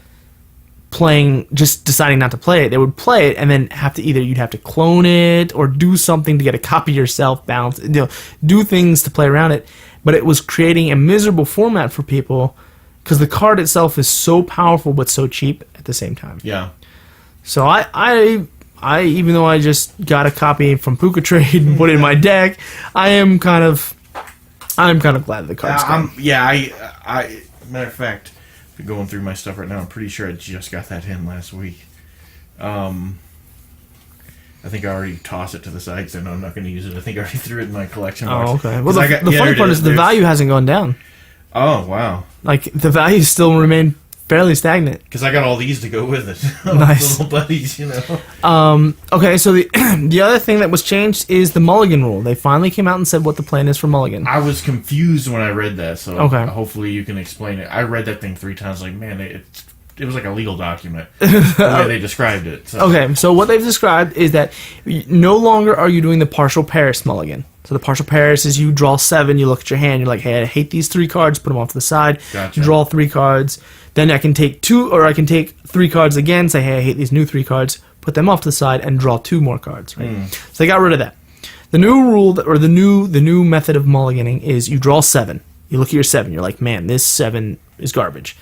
playing, just deciding not to play it. They would play it and then you'd have to clone it or do something to get a copy yourself, balance, do things to play around it. But it was creating a miserable format for people because the card itself is so powerful but so cheap at the same time. Yeah. So I even though I just got a copy from Puka Trade and put it in my deck, I'm kind of glad the card's gone. I matter of fact, going through my stuff right now, I'm pretty sure I just got that in last week. I think I already tossed it to the side because I know I'm not going to use it. I think I already threw it in my collection box. Oh, okay. Well, the funny part is the value hasn't gone down. Oh, wow. Like, the value still remained fairly stagnant. Because I got all these to go with it. Nice. Little buddies, you know. Okay, so the other thing that was changed is the mulligan rule. They finally came out and said what the plan is for mulligan. I was confused when I read that, so okay. Hopefully you can explain it. I read that thing 3 times, like, man, it was like a legal document, the way they described it. So. Okay, so what they've described is that no longer are you doing the partial Paris mulligan. So the partial Paris is you draw 7, you look at your hand, you're like, hey, I hate these 3 cards, put them off to the side. Gotcha. You draw 3 cards. Then I can take 2, or I can take 3 cards again, say, hey, I hate these new 3 cards, put them off to the side, and draw 2 more cards. Right? So they got rid of that. The new rule, or the new method of mulliganing is you draw 7. You look at your 7, you're like, man, this 7 is garbage.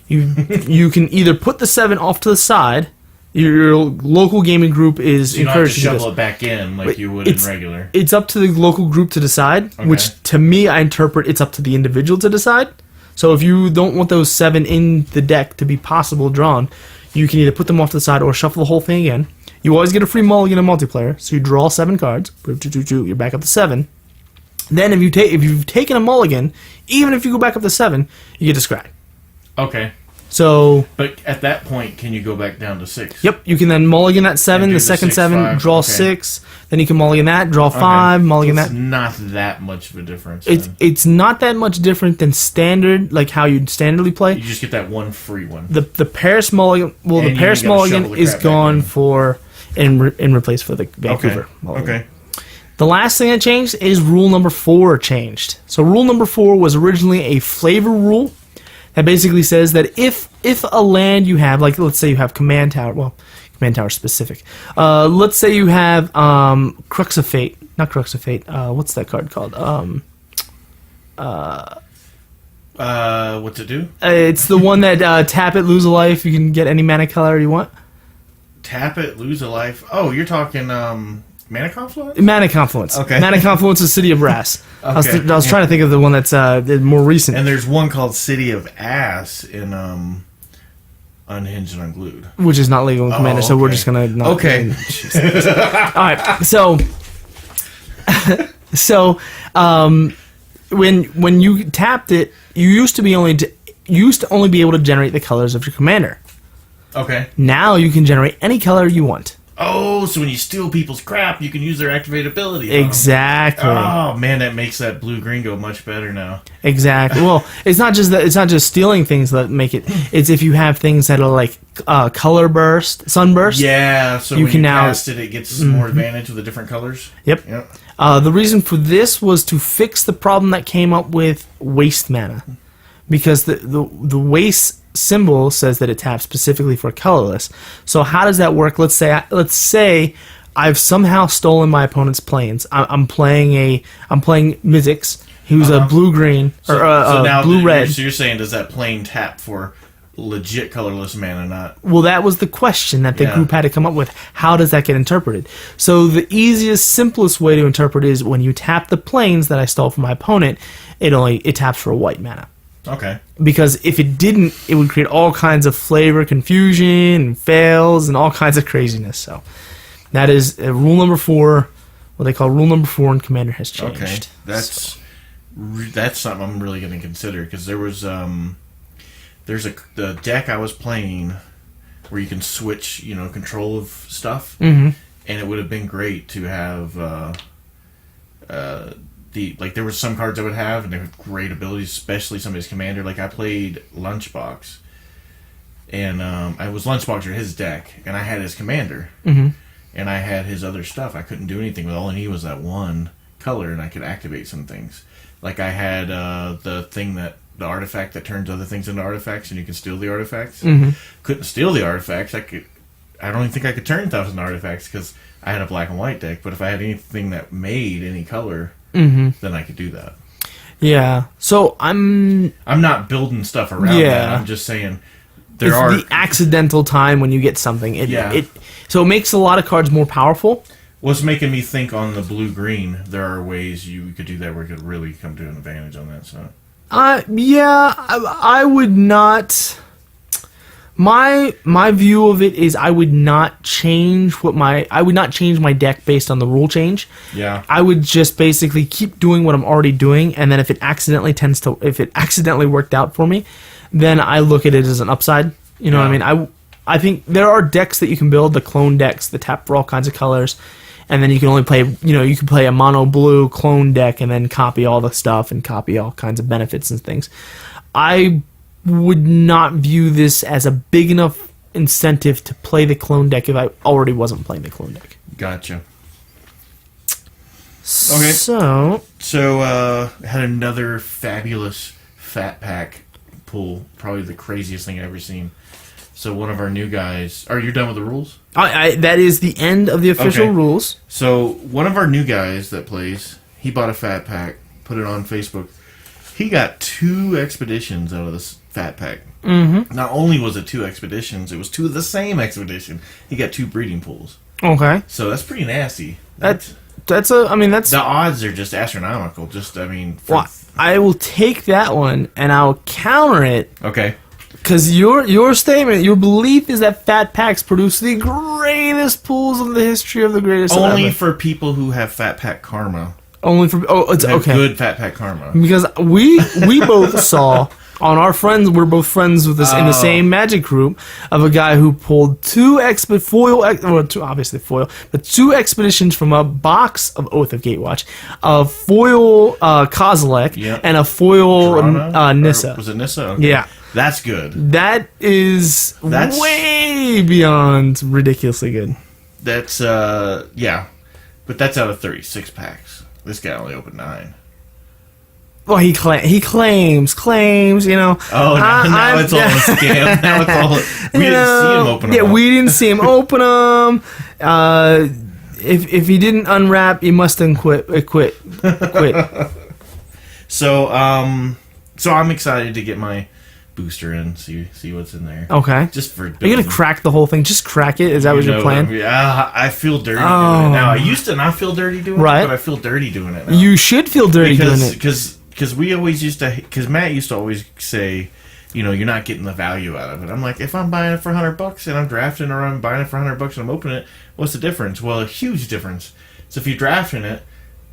You can either put the 7 off to the side. Your local gaming group is encouraged to shovel it back in like you would in regular. It's up to the local group to decide, which to me I interpret it's up to the individual to decide. So if you don't want those 7 in the deck to be possible drawn, you can either put them off to the side or shuffle the whole thing again. You always get a free mulligan in multiplayer, so you draw 7 cards. You're back up to 7. Then if you've taken a mulligan, even if you go back up to 7, you get to scry. Okay. So, but at that point, can you go back down to 6? Yep, you can then mulligan that 7, the second 6, 7, 5, draw 6. Then you can mulligan that, draw 5, mulligan that. It's not that much of a difference. It's not that much different than standard, like how you'd standardly play. You just get that one free one. The Paris mulligan, the Paris mulligan is gone for in replace for the Vancouver mulligan. Okay. The last thing that changed is rule number 4 changed. So rule number 4 was originally a flavor rule. That basically says that if a land you have, like let's say you have Command Tower, Command Tower specific. Let's say you have Crux of Fate, not Crux of Fate. What's that card called? What's it do? It's the one that tap it, lose a life. You can get any mana color you want. Tap it, lose a life. Oh, you're talking Mana Confluence? Mana Confluence. Okay. Mana Confluence is City of Brass. Okay. I was trying to think of the one that's more recent. And there's one called City of Ass in Unhinged and Unglued. Which is not legal in Commander, so we're just going to not... Okay. Alright, so when you tapped it, you used to only be able to generate the colors of your commander. Okay. Now you can generate any color you want. Oh, so when you steal people's crap, you can use their activate ability. Exactly. Oh man, that makes that blue-green go much better now. Exactly. Well, it's not just that. It's not just stealing things that make it. It's if you have things that are like color burst, sunburst. Yeah. So when you cast it, it gets more advantage with the different colors. Yep. The reason for this was to fix the problem that came up with waste mana, because the waste symbol says that it taps specifically for colorless. So how does that work? Let's say I've somehow stolen my opponent's planes. I'm playing Mizzix, who's a blue-green or blue-red. So you're saying does that plane tap for legit colorless mana? Not well. That was the question that the group had to come up with. How does that get interpreted? So the easiest, simplest way to interpret is when you tap the planes that I stole from my opponent, it taps for a white mana. Okay. Because if it didn't, it would create all kinds of flavor confusion and fails and all kinds of craziness. So that is rule number 4. What they call rule number 4 in Commander has changed. Okay, that's something I'm really going to consider, because there was the deck I was playing where you can switch control of stuff, and it would have been great to have there were some cards I would have, and they had great abilities, especially somebody's commander. Like I played Lunchbox, and I was Lunchbox or his deck, and I had his commander, and I had his other stuff. I couldn't do anything with all I needed was that one color, and I could activate some things. Like I had the artifact that turns other things into artifacts, and you can steal the artifacts. Couldn't steal the artifacts. I don't even think I could turn 1,000 artifacts because I had a black and white deck. But if I had anything that made any color, then I could do that. Yeah. So I'm not building stuff around that. I'm just saying it's the accidental time when you get something. So it makes a lot of cards more powerful. What's making me think on the blue-green, there are ways you could do that where it could really come to an advantage on that side. I would not. My view of it is I would not change my deck based on the rule change. Yeah. I would just basically keep doing what I'm already doing, and then if it accidentally worked out for me, then I look at it as an upside. You know what I mean? I think there are decks that you can build, the clone decks that tap for all kinds of colors, and then you can only play, you can play a mono blue clone deck and then copy all the stuff and copy all kinds of benefits and things. I would not view this as a big enough incentive to play the clone deck if I already wasn't playing the clone deck. Gotcha. Okay. So had another fabulous fat pack pull, probably the craziest thing I've ever seen. So one of our new guys... Are you done with the rules? That is the end of the official rules. So one of our new guys that plays, he bought a fat pack, put it on Facebook. He got 2 expeditions out of this fat pack. Mm-hmm. Not only was it 2 expeditions, it was 2 of the same expedition. He got 2 breeding pools. Okay. So that's pretty nasty. That's the odds are just astronomical. I will take that one and I'll counter it. Okay. Because your statement, your belief is that fat packs produce the greatest pools in the history of the greatest. Only for people who have fat pack karma. Only for it's okay. Good fat pack karma. Because we both saw on our friends, we're both friends with this in the same Magic group of a guy who pulled 2 expeditions from a box of Oath of Gatewatch, a foil Kozilek, and a foil Nissa. Was it Nissa? Okay. Yeah. That's good. That's way beyond ridiculously good. That's, yeah. But that's out of 36 packs. This guy only opened 9. Well, he claims, Oh, now it's all a scam. Now it's all... We didn't see him open them. Yeah, we didn't see him open them. If he didn't unwrap, he must have quit. So I'm excited to get my booster in, see what's in there. Okay. Just for building. Are you gonna crack the whole thing? Just crack it? Is that what your plan? Yeah, I feel dirty doing it now. I used to not feel dirty doing it, but I feel dirty doing it now. You should feel dirty doing it. Because we always used to... Because Matt used to always say, you're not getting the value out of it. I'm like, if I'm buying it for $100 and I'm drafting, or I'm buying it for $100 and I'm opening it, what's the difference? Well, a huge difference. So if you're drafting it,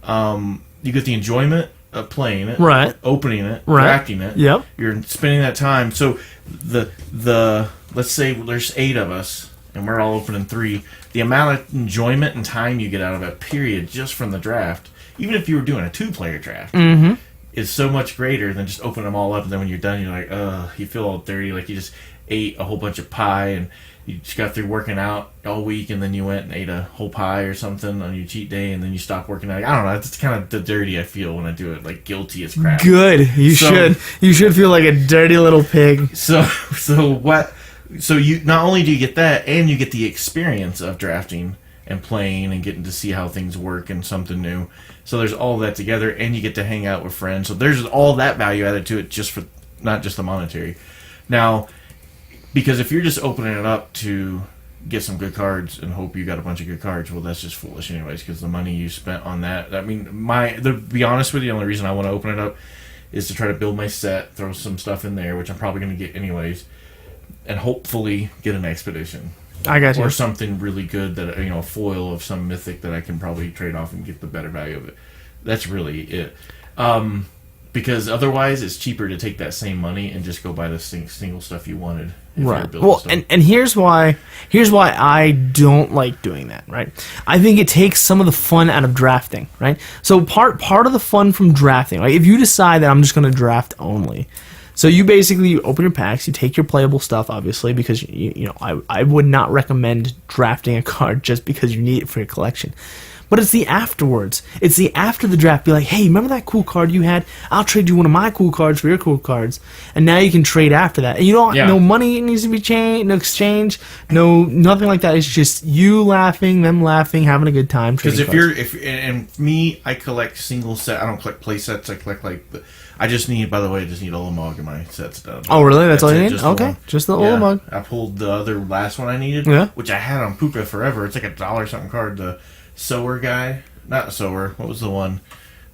you get the enjoyment of playing it, right? Opening it, right? Drafting it. Yep. You're spending that time. So the let's say there's 8 of us and we're all opening 3. The amount of enjoyment and time you get out of it, period, just from the draft, even if you were doing a 2-player draft, is so much greater than just opening them all up. And then when you're done, you're like, you feel all dirty, like you just ate a whole bunch of pie and you just got through working out all week, and then you went and ate a whole pie or something on your cheat day, and then you stopped working out. I don't know. That's kind of the dirty I feel when I do it. Like guilty as crap. Good. You should feel like a dirty little pig. So you not only do you get that, and you get the experience of drafting and playing and getting to see how things work and something new. So there's all that together, and you get to hang out with friends. So there's all that value added to it, just for not just the monetary. Now, because if you're just opening it up to get some good cards and hope you got a bunch of good cards, well, that's just foolish anyways, because the money you spent on that... I mean, to be honest with you, the only reason I want to open it up is to try to build my set, throw some stuff in there, which I'm probably going to get anyways, and hopefully get an expedition. I got you. Or something really good, that a foil of some mythic that I can probably trade off and get the better value of it. That's really it. Because otherwise, it's cheaper to take that same money and just go buy the single stuff you wanted. Right. Well, and here's why I don't like doing that. Right. I think it takes some of the fun out of drafting. Right. So part of the fun from drafting, like if you decide that I'm just going to draft only, so you basically open your packs, you take your playable stuff, obviously, because I would not recommend drafting a card just because you need it for your collection. But it's the afterwards. It's the after the draft. Be like, hey, remember that cool card you had? I'll trade you one of my cool cards for your cool cards. And now you can trade after that. And no money needs to be changed, no exchange, nothing like that. It's just you laughing, them laughing, having a good time. Because and me, I collect single set. I don't collect play sets. I collect I just need Ulamog in my sets done. Oh, really? That's all you need? Okay. Just the Ulamog. I pulled the other last one I needed, which I had on Puka forever. It's like $1 something card. The Sower guy. Not Sower. What was the one?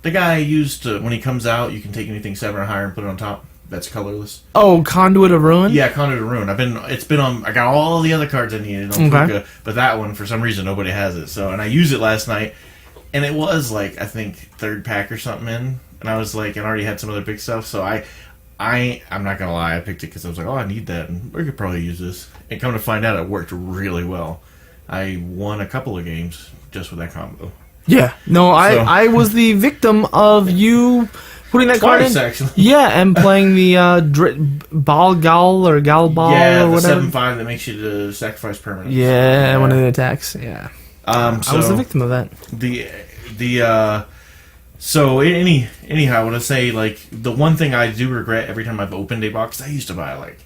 The guy I used to, when he comes out, you can take anything 7 or higher and put it on top. That's colorless. Oh, Conduit of Ruin? Yeah, Conduit of Ruin. I got all the other cards I needed on Puka, but that one, for some reason, nobody has it. So, and I used it last night, and it was I think 3rd pack or something in, and I was and already had some other big stuff, so I'm not gonna lie, I picked it because I was like, oh, I need that, and we could probably use this. And come to find out, it worked really well. I won a couple of games just with that combo. Yeah. No, I was the victim of you putting that card in. Actually. Yeah, and playing the Bal Gal or Gal Bal or whatever. The 7/5 that makes you to sacrifice permanents. Yeah, one of the attacks. Yeah. So I was the victim of that. So anyhow, I want to say, like, the one thing I do regret every time I've opened a box, I used to buy, like,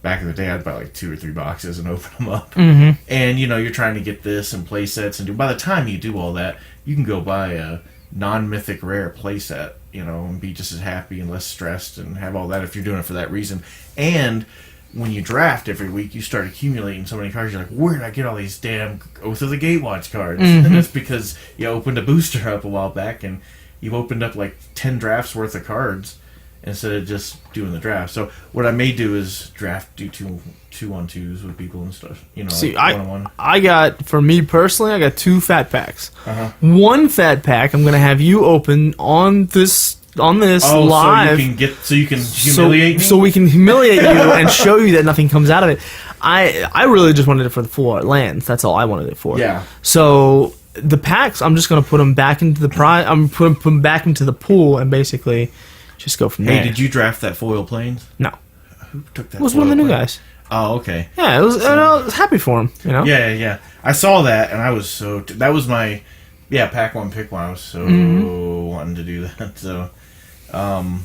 back in the day, I'd buy like 2 or 3 boxes and open them up. Mm-hmm. And, you know, you're trying to get this and play sets, and by the time you do all that, you can go buy a non-mythic rare play set, you know, and be just as happy and less stressed and have all that if you're doing it for that reason. And when you draft every week, you start accumulating so many cards. You're like, where did I get all these damn Oath of the Gatewatch cards? Mm-hmm. And that's because you opened a booster up a while back, and you opened up like 10 drafts worth of cards instead of just doing the draft. So what I may do is do 2-on-2s with people and stuff. You know, see, like one-on-one. I got, for me personally, I got 2 fat packs. Uh-huh. One fat pack I'm gonna have you open on this live. So you can humiliate me? So we can humiliate you and show you that nothing comes out of it. I really just wanted it for the 4 lands. That's all I wanted it for. Yeah. So the packs, I'm just gonna put them back into the prize. I'm putting them back into the pool and basically just go from there. Hey, did you draft that foil planes? No. Who took that? It was one of the new guys. Oh, okay. Yeah, it was. And I was happy for him. You know. Yeah. I saw that, and I was that was my pack one, pick one. I was so wanting to do that. So, and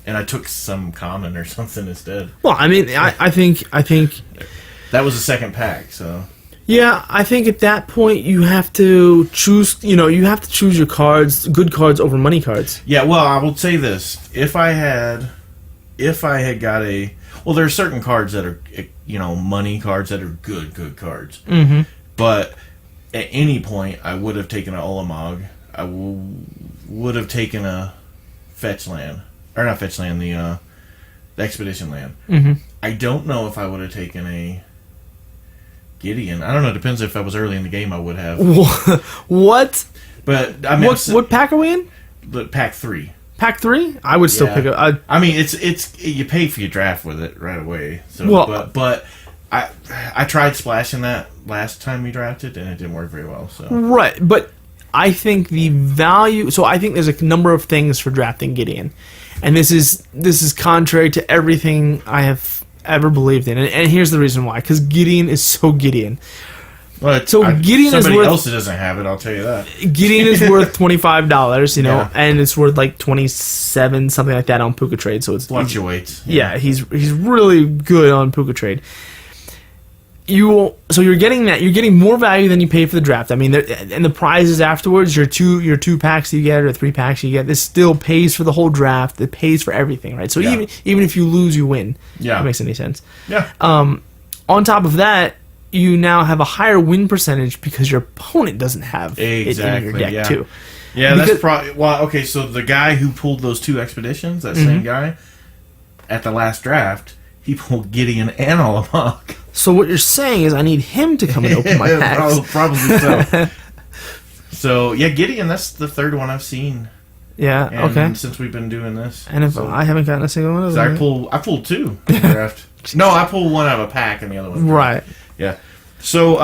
I took some common or something instead. Well, I mean, I think that was the second pack. So. Yeah, I think at that point you have to choose. You know, you have to choose your cards, good cards over money cards. Yeah, well, I will say this: if I had got there are certain cards that are, you know, money cards that are good cards. Mm-hmm. But at any point, I would have taken an Ulamog. I would have taken a fetch land, or not fetch land, the expedition land. Mm-hmm. I don't know if I would have taken a Gideon. I don't know. It depends. If I was early in the game, I would have. What? But I mean, what pack are we in? Pack 3. Pack 3? I would still pick it. I mean, it's you pay for your draft with it right away. So, but I tried splashing that last time we drafted, and it didn't work very well. So right, but I think the value. So I think there's a number of things for drafting Gideon, and this is contrary to everything I have ever believed in, and here's the reason why: because Gideon is so Gideon. Well, Gideon is worth. Somebody else doesn't have it. I'll tell you that. Gideon is worth $25, you know, and it's worth like 27, something like that on Puka Trade. So it's fluctuates. Yeah, he's really good on Puka Trade. You're getting that. You're getting more value than you pay for the draft. I mean, and the prizes afterwards, your two packs you get or 3 packs you get, this still pays for the whole draft. It pays for everything, right? So even if you lose, you win. Yeah, if that makes any sense. Yeah. On top of that, you now have a higher win percentage because your opponent doesn't have it in your deck too. Yeah, that's probably okay. So the guy who pulled those 2 expeditions, that same guy, at the last draft, he pulled Gideon and Ulamog. So what you're saying is I need him to come and open my packs. Probably so. So, yeah, Gideon, that's the 3rd one I've seen. Yeah, okay. Since we've been doing this. And if I haven't gotten a single one of them. I pulled 2 in the draft. No, I pulled one out of a pack and the other one. Right. Yeah. So,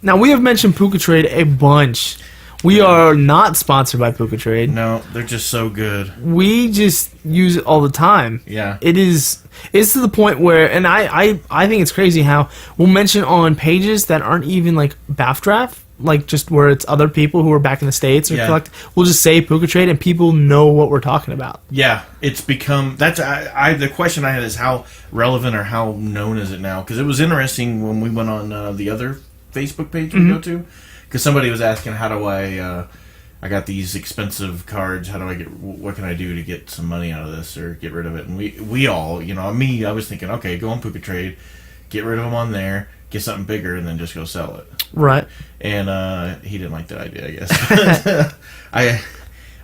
now we have mentioned Puka Trade a bunch. We are not sponsored by Puka Trade. No, they're just so good. We just use it all the time. Yeah. It's to the point where, and I think it's crazy how we'll mention on pages that aren't even like BAFDraft, like just where it's other people who are back in the States or collect. We'll just say Puka Trade and people know what we're talking about. Yeah, it's become the question I had is how relevant or how known is it now? Because it was interesting when we went on the other Facebook page we go to. Because somebody was asking, how do I got these expensive cards, what can I do to get some money out of this or get rid of it? And we all, you know, I was thinking, okay, go on Puka Trade, get rid of them on there, get something bigger, and then just go sell it. Right. And he didn't like that idea, I guess.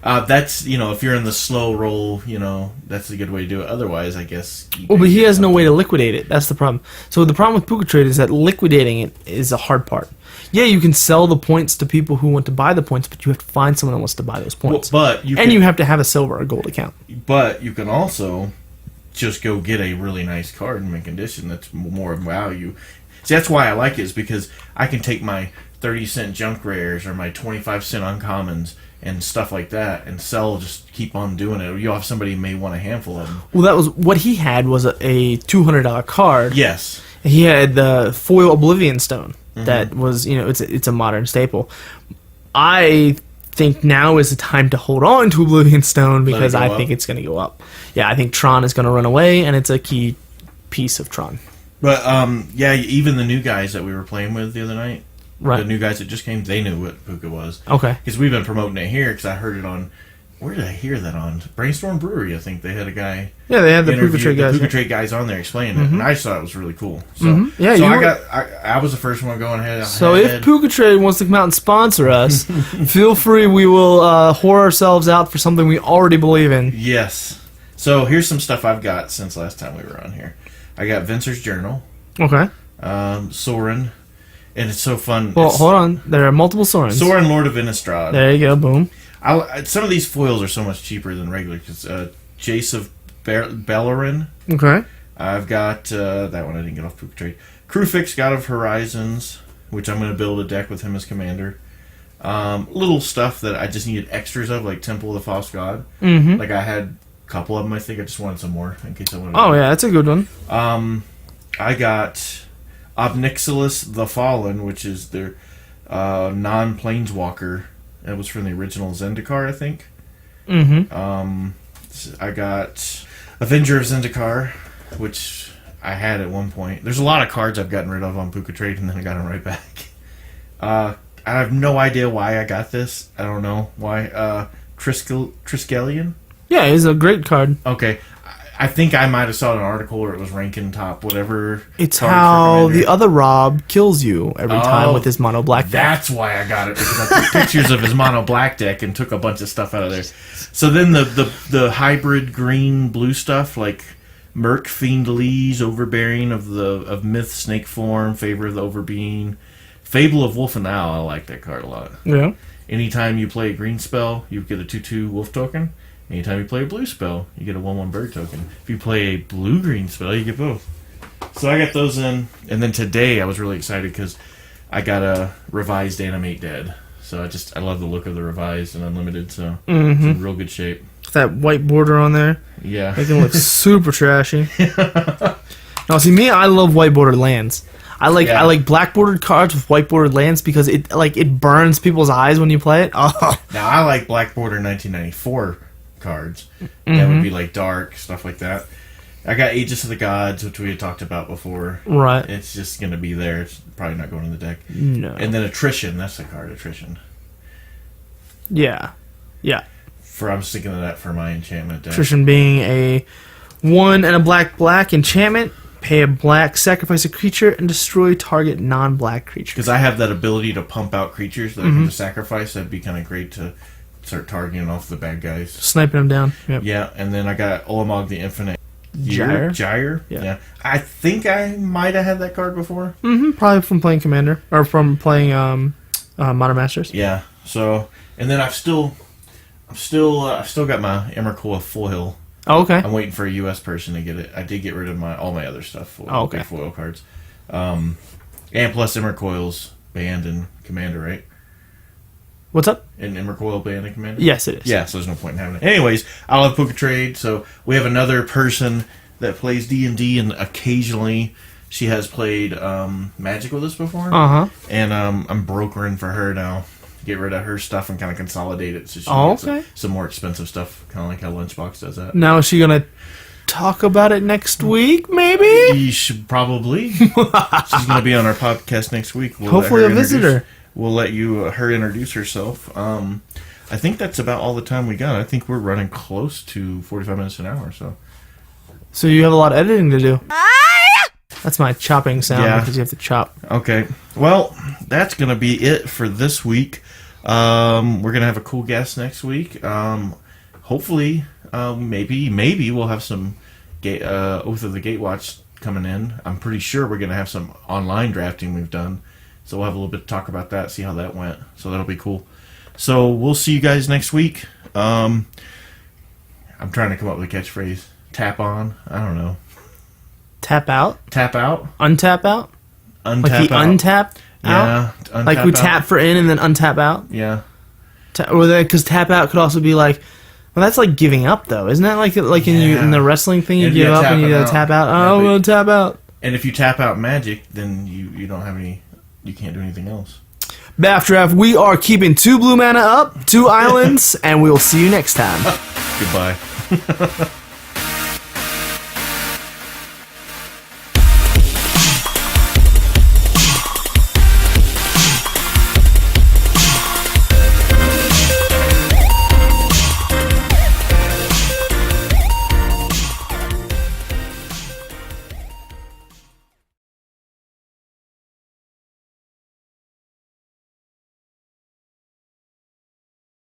That's, you know, if you're in the slow roll, you know, that's a good way to do it. Otherwise, I guess. Well, but he has no way to liquidate it. That's the problem. So the problem with Puka Trade is that liquidating it is a hard part. Yeah, you can sell the points to people who want to buy the points, but you have to find someone that wants to buy those points. Well, you have to have a silver or gold account. But you can also just go get a really nice card in mint condition that's more of value. See, that's why I like it, is because I can take my 30-cent junk rares or my 25-cent uncommons and stuff like that and sell, just keep on doing it. You'll have somebody who may want a handful of them. Well, that was what he had, was a $200 card. Yes. He had the foil Oblivion Stone. That was, it's a modern staple. I think now is the time to hold on to Oblivion Stone because I think it's going to go up. Yeah, I think Tron is going to run away, and it's a key piece of Tron. But, yeah, even the new guys that we were playing with the other night, right. The new guys that just came, they knew what Puka was. Okay. Because we've been promoting it here, because I heard it on, where did I hear that on? Brainstorm Brewery, I think. They had a guy. Yeah, they had the Puka Trade guys. The Puka Trade guys on there explaining it, and I just thought it was really cool. So, yeah, so I was the first one going ahead. So if Puka Trade wants to come out and sponsor us, feel free. We will whore ourselves out for something we already believe in. Yes. So here's some stuff I've got since last time we were on here. I got Vincer's Journal. Okay. Soren. And it's so fun. Well, hold on. There are multiple Sorens. Soren, Lord of Innistrad. There you go. Boom. Some of these foils are so much cheaper than regular. Cause, Jace of Bellerin. Okay. I've got that one I didn't get off Puka Trade. Krufix, God of Horizons, which I'm going to build a deck with him as commander. Little stuff that I just needed extras of, like Temple of the False God. Mm-hmm. Like I had a couple of them. I think I just wanted some more in case I wanted. Oh yeah, that's a good one. I got Obnixilis the Fallen, which is their non-planeswalker. It was from the original Zendikar, I think. Mm-hmm. I got Avenger of Zendikar, which I had at one point. There's a lot of cards I've gotten rid of on Puka Trade, and then I got them right back. I have no idea why I got this. I don't know why. Triskelion? Yeah, it's a great card. Okay. I think I might have saw an article where it was ranking top whatever. It's how the other Rob kills you every time with his mono black deck. That's why I got it, because I took pictures of his mono black deck and took a bunch of stuff out of there. So then the hybrid green blue stuff, like Merc Fiend Lee's Overbearing of Myth Snake Form, Favor of the Overbeing, Fable of Wolf and Owl. I like that card a lot. Yeah. Anytime you play a green spell, you get a 2/2 wolf token. Anytime you play a blue spell, you get a 1/1 bird token. If you play a blue-green spell, you get both. So I got those in. And then today I was really excited because I got a revised Animate Dead. So I love the look of the revised and unlimited. So it's in real good shape. That white border on there. Yeah. Making it look super trashy. Now, see, me, I love white bordered lands. I like black bordered cards with white bordered lands because it burns people's eyes when you play it. Oh. Now, I like black border 1994 cards. That would be like dark, stuff like that. I got Aegis of the Gods, which we had talked about before. Right. It's just going to be there. It's probably not going in the deck. No. And then Attrition. That's the card, Attrition. Yeah. Yeah. I was thinking of that for my enchantment deck. Attrition being a 1 and a black enchantment. Pay a black, sacrifice a creature, and destroy target non-black creature. Because I have that ability to pump out creatures that I can just sacrifice. That'd be kind of great to start targeting off the bad guys. Sniping them down. Yep. Yeah, and then I got Olamog the Infinite. Gyre? Yeah. I think I might have had that card before. Probably from playing Commander. Or from playing Modern Masters. Yeah. So, and then I've still got my Emrakul foil. Oh, okay. I'm waiting for a U.S. person to get it. I did get rid of all my other stuff. Okay. Big foil cards. And plus Emrakul's banned in Commander, right? What's up? In Emrakul banned in Commander? Yes, it is. Yeah, so there's no point in having it. Anyways, I love Puka Trade, so we have another person that plays D&D, and occasionally she has played Magic with us before. Uh-huh. And I'm brokering for her now. Get rid of her stuff and kind of consolidate it so she can get some more expensive stuff, kind of like how Lunchbox does that. Now, is she going to talk about it next week, maybe? You should probably. She's going to be on our podcast next week. Hopefully a visitor. We'll let her introduce herself. I think that's about all the time we got. I think we're running close to 45 minutes an hour. So you have a lot of editing to do. That's my chopping sound because you have to chop. Okay. Well, that's going to be it for this week. We're going to have a cool guest next week. Hopefully, maybe we'll have some Oath of the Gatewatch coming in. I'm pretty sure we're going to have some online drafting we've done. So we'll have a little bit to talk about that, see how that went. So that'll be cool. So we'll see you guys next week. I'm trying to come up with a catchphrase. Tap on. I don't know. Tap out? Tap out? Untap out? Untap Like the out. untap Yeah. out? Like we tap for in and then untap out? Yeah. Because tap out could also be like, well, that's like giving up though, isn't that like in the wrestling thing you give up and you tap out? Oh, we'll tap out. And if you tap out magic, then you don't have any. You can't do anything else. BAF Draft, we are keeping 2 blue mana up, 2 islands, and we'll see you next time. Goodbye.